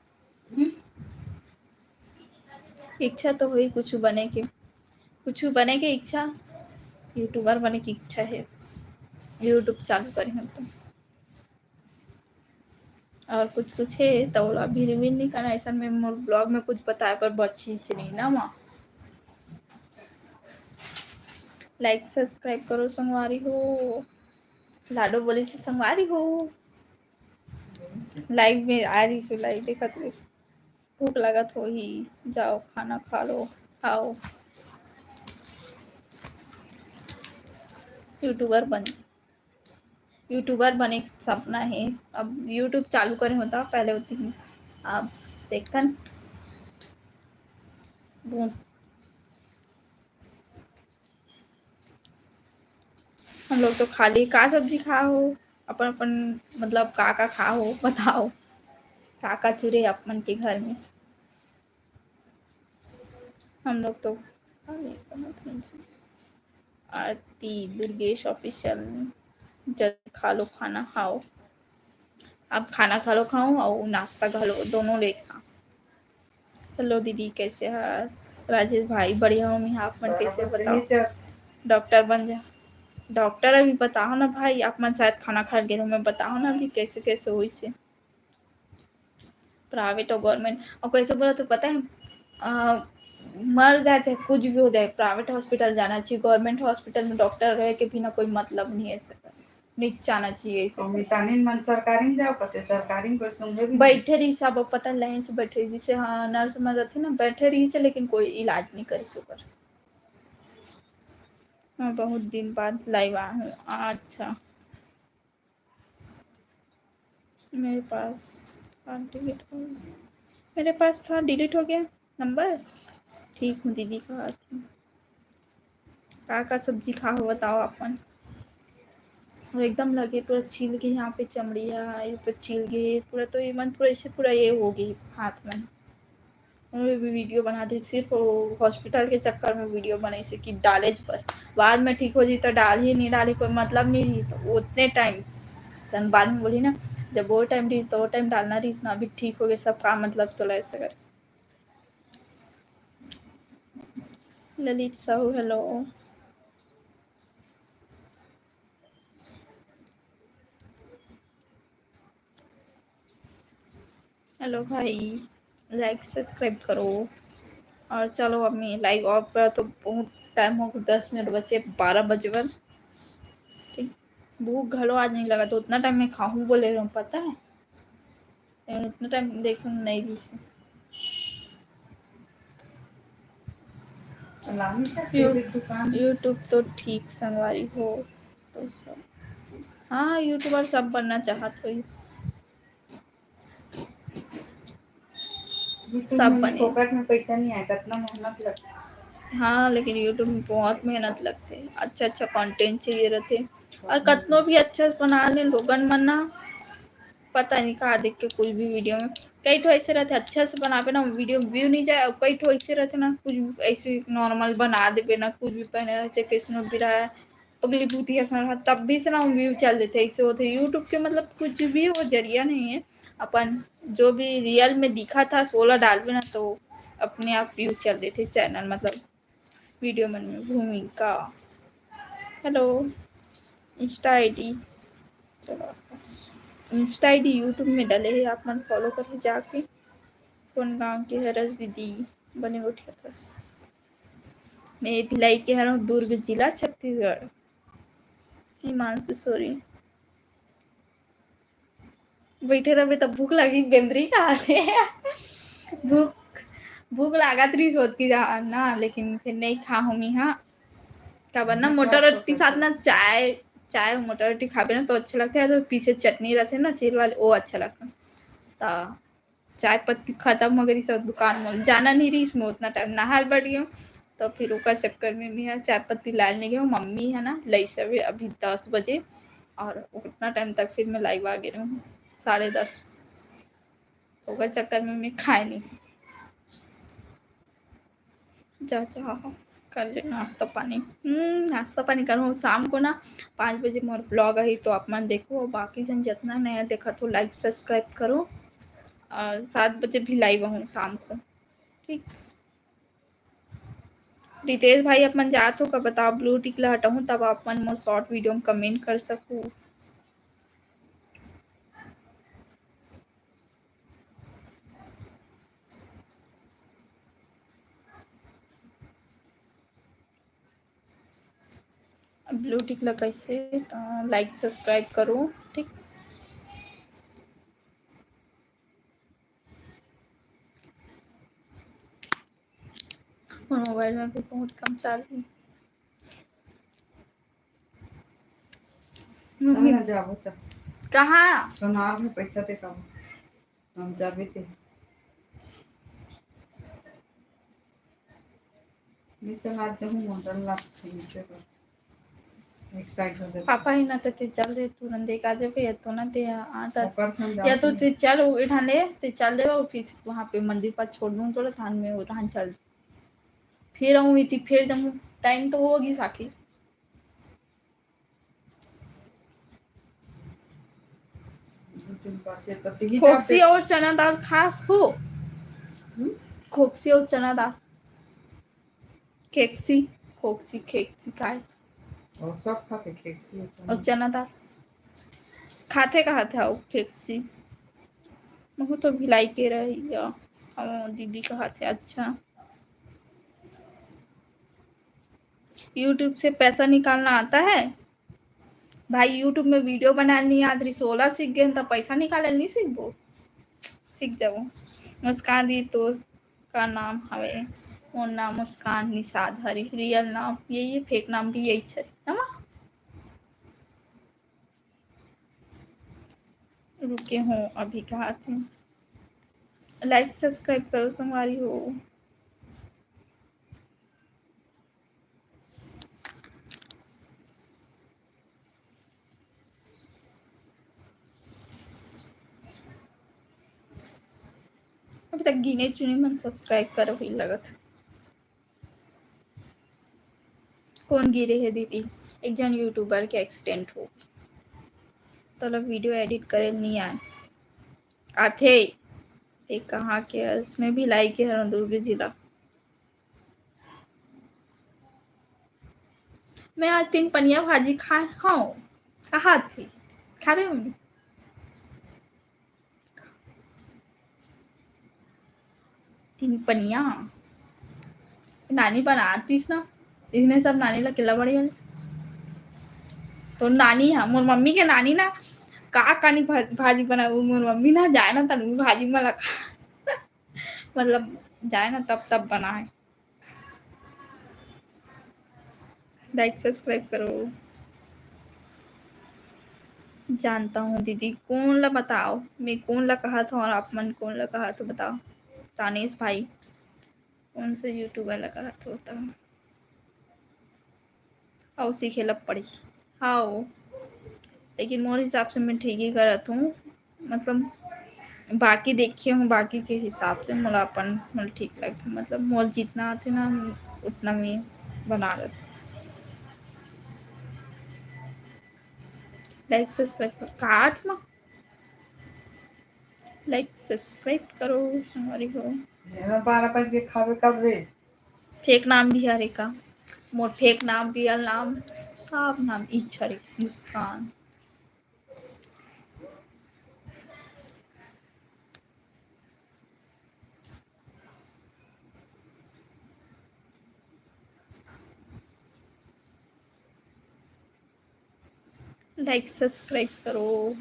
इच्छा तो हुई कुछ बने के इच्छा, यूट्यूबर बने की इच्छा है। यूट्यूब चालू करें हम तो, और कुछ है तो अभी रिवील नहीं करना ऐसा में मोर ब्लॉग में कुछ बताए पर बची नहीं ना माँ। लाइक सब्सक्राइब करो संगवारी हो। लाडो बोली से संगवारी हो लाइव में आ रही से लाइव देखत रही। भूख लगत हो ही, जाओ खाना खा लो खाओ। यूट्यूबर बने का सपना है, अब यूट्यूब चालू करें होता पहले होती ही। अब देखन हम लोग तो खाली का सब्जी खा हो, अपन अपन मतलब का खा हो बताओ। का चुरे अपन के घर में हम लोग तो आरती दुर्गेश ऑफिशियल। जल्द खा लो खाना खाओ। अब खाना खा लो खाऊं और नाश्ता खा लो दोनों एक साथ। हेलो दीदी कैसे हस? राजेश भाई बढ़िया हूँ मैं, आप मन कैसे बताओ? डॉक्टर बन जा। डॉक्टर अभी बताओ ना भाई, आप मन शायद खाना खा गए हो, मैं बताओ ना अभी कैसे कैसे हुई से प्राइवेट और गवर्नमेंट। और कैसे बोला तो पता है मर जाए चाहे कुछ भी हो जाए प्राइवेट हॉस्पिटल जाना चाहिए। गवर्नमेंट हॉस्पिटल में डॉक्टर रहे के बिना कोई मतलब नहीं है, नीचे आना चाहिए मन सरकारी में जाओ कते सरकारी में कोई सुनबे भी बैठे रही सब पता लाइन से बैठे रही जिसे हाँ नर्स मर रहती ना बैठे रही से, लेकिन कोई इलाज नहीं करी सुकर। मैं बहुत दिन बाद लाइव आया हूँ। अच्छा मेरे पास डिलीट हो गया, मेरे पास था डिलीट हो गया नंबर। ठीक हूँ दीदी कहा थी। का सब्जी खा हो बताओ अपन। और एकदम लगे पूरा छील के यहाँ पे चमड़ी है ये पूरा छील गए पूरा, तो ये मन पूरा ऐसे पूरा ये हो गई हाथ में। भी वीडियो बना दी सिर्फ हॉस्पिटल के चक्कर में वीडियो बनाई से कि डालेज पर बाद में ठीक हो जी तो डाल ही नहीं डाले कोई मतलब नहीं रही तो उतने टाइम तन बाद में बोली ना जब वो टाइम रही तो वो टाइम डालना रही ना अभी ठीक हो गए सब काम मतलब तो ऐसे कर। ललित साहू हेलो। हेलो भाई लाइक सब्सक्राइब करो। और चलो अब मैं लाइव ऑफ करा तो बहुत टाइम हो 10 मिनट बचे 12 बजे बन ठीक। भूख घलो आज नहीं लगा तो उतना टाइम मैं खाऊं बोले रहा हूँ पता है, उतना टाइम देखो नहीं रही से। दुकान यूट्यूब तो ठीक संगवारी हो तो सब हाँ यूट्यूबर सब बनना चाहत हुई, यूट्यूब सब में भी बने। फोकट में पैसा नहीं आएगा, इतना मेहनत लगता है। हाँ लेकिन यूट्यूब में बहुत मेहनत लगते, अच्छा अच्छा कंटेंट चाहिए रहते, और सब कतनो मेहनत। भी अच्छा से बना ले लोगन मन ना, पता नहीं कहाँ देख के कुछ भी वीडियो में कई ठो ऐसे रहते अच्छा से बनावे ना वीडियो व्यू नहीं जाए, और कई ठो ऐसे रहते ना कुछ ऐसे नॉर्मल बना देवे ना, कुछ भी पहने रहते कृष्ण भी रहा है पगली भूती ऐसा रहा, तब भी से ना व्यू चल देते ऐसे होते। यूट्यूब के मतलब कुछ भी वो जरिया नहीं है, अपन जो भी रियल में दिखा था सोलह डालवे ना तो अपने आप व्यू चल देते चैनल, मतलब वीडियो मन में भूमिका। हेलो इंस्टा आईडी, चलो इंस्टा आईडी यूट्यूब में डले है, आप मन फॉलो करे जाके। कौन गाँव के है रस दीदी, बने उठिया था, मैं भिलाई के हर दुर्ग जिला छत्तीसगढ़। हिमांशु सोरी, बैठे रहे तब भूख लगी बेंद्री कहाँ से भूख भूख लागत रही सोच की जा ना, लेकिन फिर नहीं खा हूँ हाँ, क्या बनना मोटर रोटी साथ ना चाय, चाय मोटर रोटी खावे ना तो अच्छा लगता है, तो पीछे चटनी रहते ना चील वाले वो अच्छा लगता। तो चाय पत्ती खत्म हो गई, सब दुकान में जाना नहीं रही, इसमें उतना टाइम नहाल बढ़ गया, तो फिर ओकर चक्कर में भी है चाय पत्ती लाल नहीं गया, मम्मी है ना लई सब अभी 10 बजे, और उतना टाइम तक फिर मैं लाइव आ गई हूँ 10:30, तो ओकर चक्कर में मैं खाए नहीं। जा कर ले नाश्ता पानी, नाश्ता पानी करूँ शाम को ना 5 बजे मोर ब्लॉग आई तो आप मन देखो, बाकी जन जितना नया देखा तो लाइक सब्सक्राइब करो, और 7 बजे भी लाइव हूँ शाम को, ठीक। रितेश भाई अपन जात हो का बताओ, ब्लू टिक ला हटाऊँ तब अपन मोर शॉर्ट वीडियो में कमेंट कर सकूँ। ब्लू टिक ला कैसे लाइक सब्सक्राइब करो, ठीक। और मोबाइल में भी बहुत कम चार्ज है। मम्मी ना जाबो तो कहाँ सोनार में पैसा दे का हम जाबे थे, मैं तो आज जाऊँ मॉडल ला नीचे पर एक साइड हो जाता पापा ही ना तो ते चल दे तुरंत देख आ जाबे, या तो ना ते आता, ओकर संग या तो जाती ते चल उठाने ते चल देवा फिर वहाँ पे मंदिर पर छोड़ दूँ तो थान में उठान चल, फिर आऊँ इतनी फिर जाऊँ, टाइम तो होगी साकी। 2-3 बच्चे तो ही खोक्सी जाते। और चना दाल खा हो, खोक्सी और चना दाल, खेक्सी खोक्सी खेक्सी खाए, और सब खा के केक सी और चना दाल खाते कहाँ थे आओ खेक्सी, मैं तो भिलाई के रही दीदी कहा थे। अच्छा यूट्यूब से पैसा निकालना आता है भाई, यूट्यूब में वीडियो बनाने नहीं आत रही, 16 सीख गए तो पैसा निकाले नहीं सीखबो, सीख जाओ। मुस्कान दी तो का नाम हवे, मोर नाम मुस्कान निषाद हरी, रियल नाम यही है, फेक नाम भी यही है ना। रुके हो अभी कहा थे, लाइक सब्सक्राइब करो संगवारी हो। अभी तक गिने चुने मन सब्सक्राइब करो ही लगत, कौन गिरे है दीदी, एक जन यूट्यूबर के एक्सीडेंट हो तो लोग वीडियो एडिट करे नहीं आए आथे, ते कहाँ के है? इसमें भी लाई के हर दुर्ग जिला। मैं आज 3 पनिया भाजी खाए हाँ, कहा थी खावे मम्मी, 3 पनिया नानी बनाती ना, इसने सब नानी ला किला बड़ी वाली, तो नानी है मोर मम्मी के नानी ना का कानी भाजी बना मोर मम्मी ना जाए ना तनु भाजी मला मतलब जाए ना तब तब बनाए। लाइक सब्सक्राइब करो। जानता हूँ दीदी, कौन ला बताओ, मैं कौन ला कहा था और आप मन कौन ला कहा तो बताओ। तानिश भाई कौन से यूट्यूबर ला कहा तो बताओ। और सीखे ला पड़ी। हाँ, लेकिन मोर हिसाब से मैं ठीक ही करत हूँ, मतलब बाकी देखी हूँ, बाकी के हिसाब से मोला अपन मोला ठीक लगता, मतलब मोर जितना आथे ना उतना मैं बना लेती। लाइक सब्सक्राइब काट में लाइक सब्सक्राइब करो हमारी को। 12 बज के खावे कब रे? फेक नाम भी है का, मोर फेक नाम रियल नाम सब नाम इच्छा रे मुस्कान। लाइक सब्सक्राइब करो।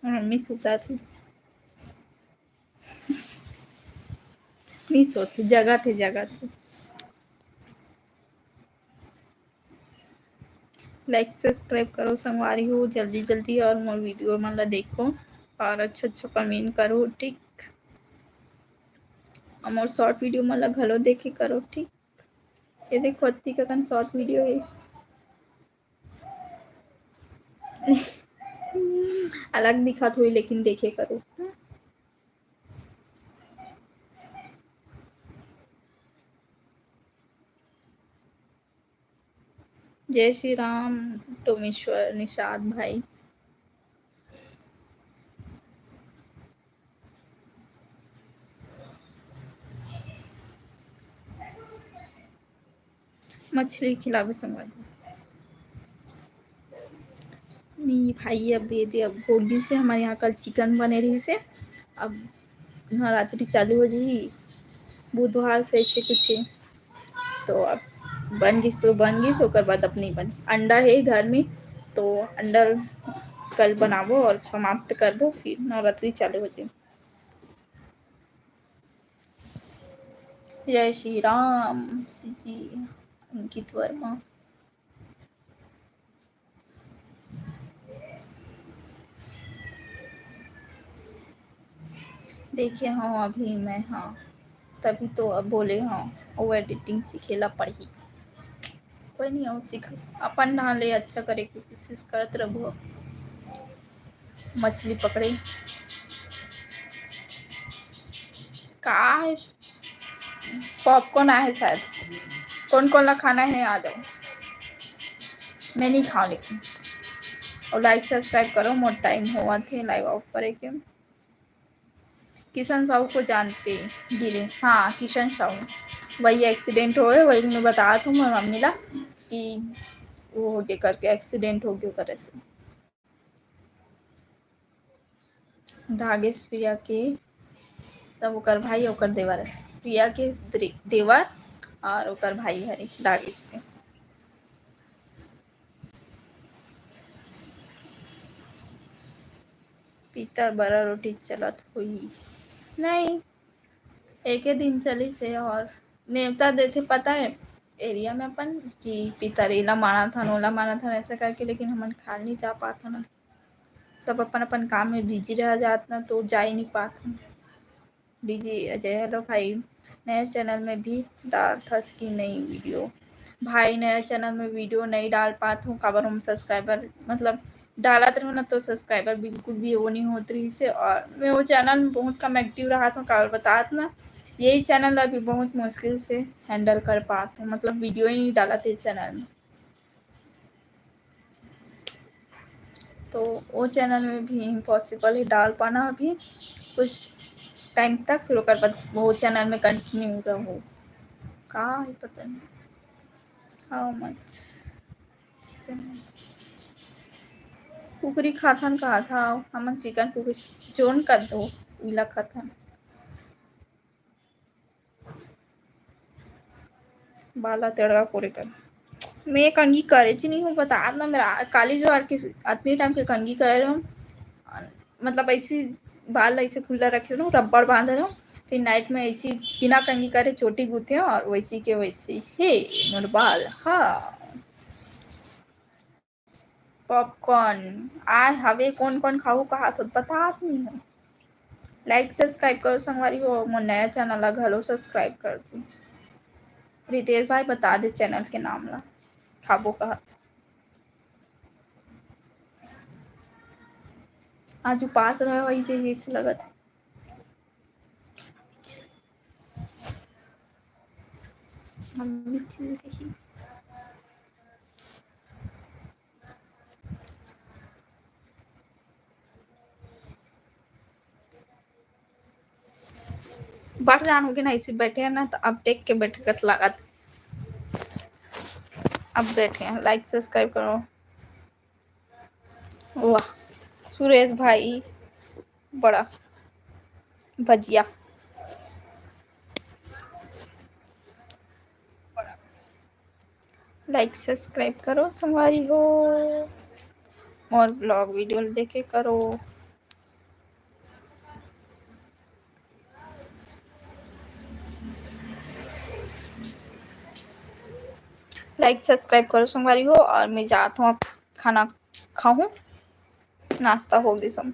मम्मी सुता थी, नहीं सोती, जगह थे। लाइक सब्सक्राइब करो संगवारी हो, जल्दी जल्दी, और मोर वीडियो मन ला देखो और अच्छा कमेंट करो, ठीक। और मोर शॉर्ट वीडियो मन ला घलो देखे करो, ठीक। ये देखो अत्ती ककन शॉर्ट वीडियो है। अलग दिखत हुई लेकिन देखे करो। जय श्री राम टोमेश्वर निषाद भाई। मछली खिलावे संगवारी नहीं भाई, अब ये दे, अब होगी से हमारे यहाँ कल चिकन बने रही से, अब नवरात्रि चालू हो जी बुधवार से ऐसे कुछ है, तो अब बन गई तो बन गई, ओकर बाद अब नहीं बन। अंडा है घर में, तो अंडा कल बनाबो और समाप्त करबो, फिर नवरात्रि चालू हो जाए। जय श्री राम जी। अंकित वर्मा। देखिए हाँ अभी मैं, हाँ तभी तो अब बोले हाँ, वो एडिटिंग सीखेला पड़ी। कोई नहीं, और सीख अपन नहा ले, अच्छा करे की कोशिश करत रहो। मछली पकड़े का है, पॉपकॉर्न आए शायद, कौन कौन ला खाना है आ जाओ। मैं नहीं खाऊँ लेकिन, और लाइक सब्सक्राइब करो, मोर टाइम हुआ थे लाइव ऑफ करे के। किशन साहू को जानते गिरे, हाँ किशन साहू, वही एक्सीडेंट हो गए, वही मैं बता दूँ मेरी मम्मी ला कि वो हो गया करके, एक्सीडेंट हो गया करे से। ढागेश प्रिया के तब ओकर भाई ओकर देवर है, प्रिया के देवर और ओकर भाई हरे ढागेश के। पीतर बड़ा रोटी चलत हुई नहीं, एक ही दिन चली से, और नेवता देते पता है एरिया में अपन कि पितरेला माना था नोला माना था ऐसा करके, लेकिन हमन खा नहीं जा पाता ना, सब अपन अपन काम में बिजी रह जात ना, तो जा ही नहीं पाता बिजी। अजय हेलो भाई, नए चैनल में भी डाल था कि नई वीडियो। भाई नए चैनल में वीडियो नहीं डाल पाता हूँ, काबर हम सब्सक्राइबर मतलब डालत रहो ना, तो सब्सक्राइबर बिल्कुल भी वो नहीं होती रही से, और मैं वो चैनल में बहुत कम एक्टिव रहा था, काबर बतात ना, यही चैनल अभी बहुत मुश्किल से हैंडल कर पाते हैं, मतलब वीडियो ही नहीं डाला थे चैनल में, तो वो चैनल में भी इम्पॉसिबल है डाल पाना अभी कुछ टाइम तक, फिर ओकर बाद वो चैनल में कंटिन्यू रहो। का है पता नहीं हाउ मच चिकन कुकरी खाथन कहा था, हम चिकन कुकरी जोन कर दो इला खाथन। बाला तड़का कोरे कर, मैं कंगी करे ची नहीं हूँ, बता ना मेरा काली जो के इतनी टाइम के कंगी कर रहा हूँ, मतलब ऐसी बाल ऐसे खुला रखे हूँ, रब्बर बांध रहा हूँ, फिर नाइट में ऐसी बिना कंगी करे चोटी गूथे और वैसी के वैसी हे मोर बाल। हाँ पॉपकॉर्न आ हवे कौन कौन खाऊ कहा तो बता नहीं हो। लाइक सब्सक्राइब करो संगवारी हो, मोर नया चैनल घलो सब्सक्राइब कर दो। रितेश भाई बता दे चैनल के नाम ला खाबो कहत। आज उपास रहे वही जैसे लगत है। मम्मी चिल रही। बढ़ जानो कि नहीं सिर्फ बैठे हैं ना तो अब टेक के बैठे कस लागत। अब बैठे हैं लाइक सब्सक्राइब करो। वाह सुरेश भाई बड़ा भजिया लाइक सब्सक्राइब करो संगवारी हो और ब्लॉग वीडियो देखे करो। लाइक सब्सक्राइब करो संगवारी हो और मैं जाता हूँ अब खाना खाऊं। नाश्ता हो गई सब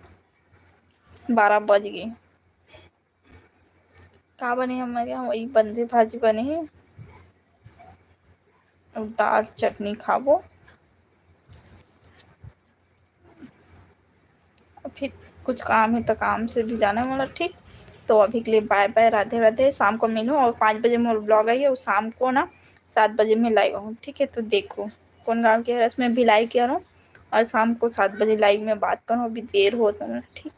12 बज गए। का बने हमारे यहाँ वही बंदे भाजी बने हैं और दाल चटनी खाबो। फिर कुछ काम है तो काम से भी जाना वाला ठीक। तो अभी के लिए बाय बाय राधे राधे। शाम को मिलो और 5 बजे मेरा ब्लॉग आई है और शाम को ना 7 बजे मैं लाइव हूँ ठीक है। तो देखो कौन गाँव के है इसमें भी लाइव किया रहा और शाम को 7 बजे लाइव में बात करूँ। अभी देर हो तो ठीक।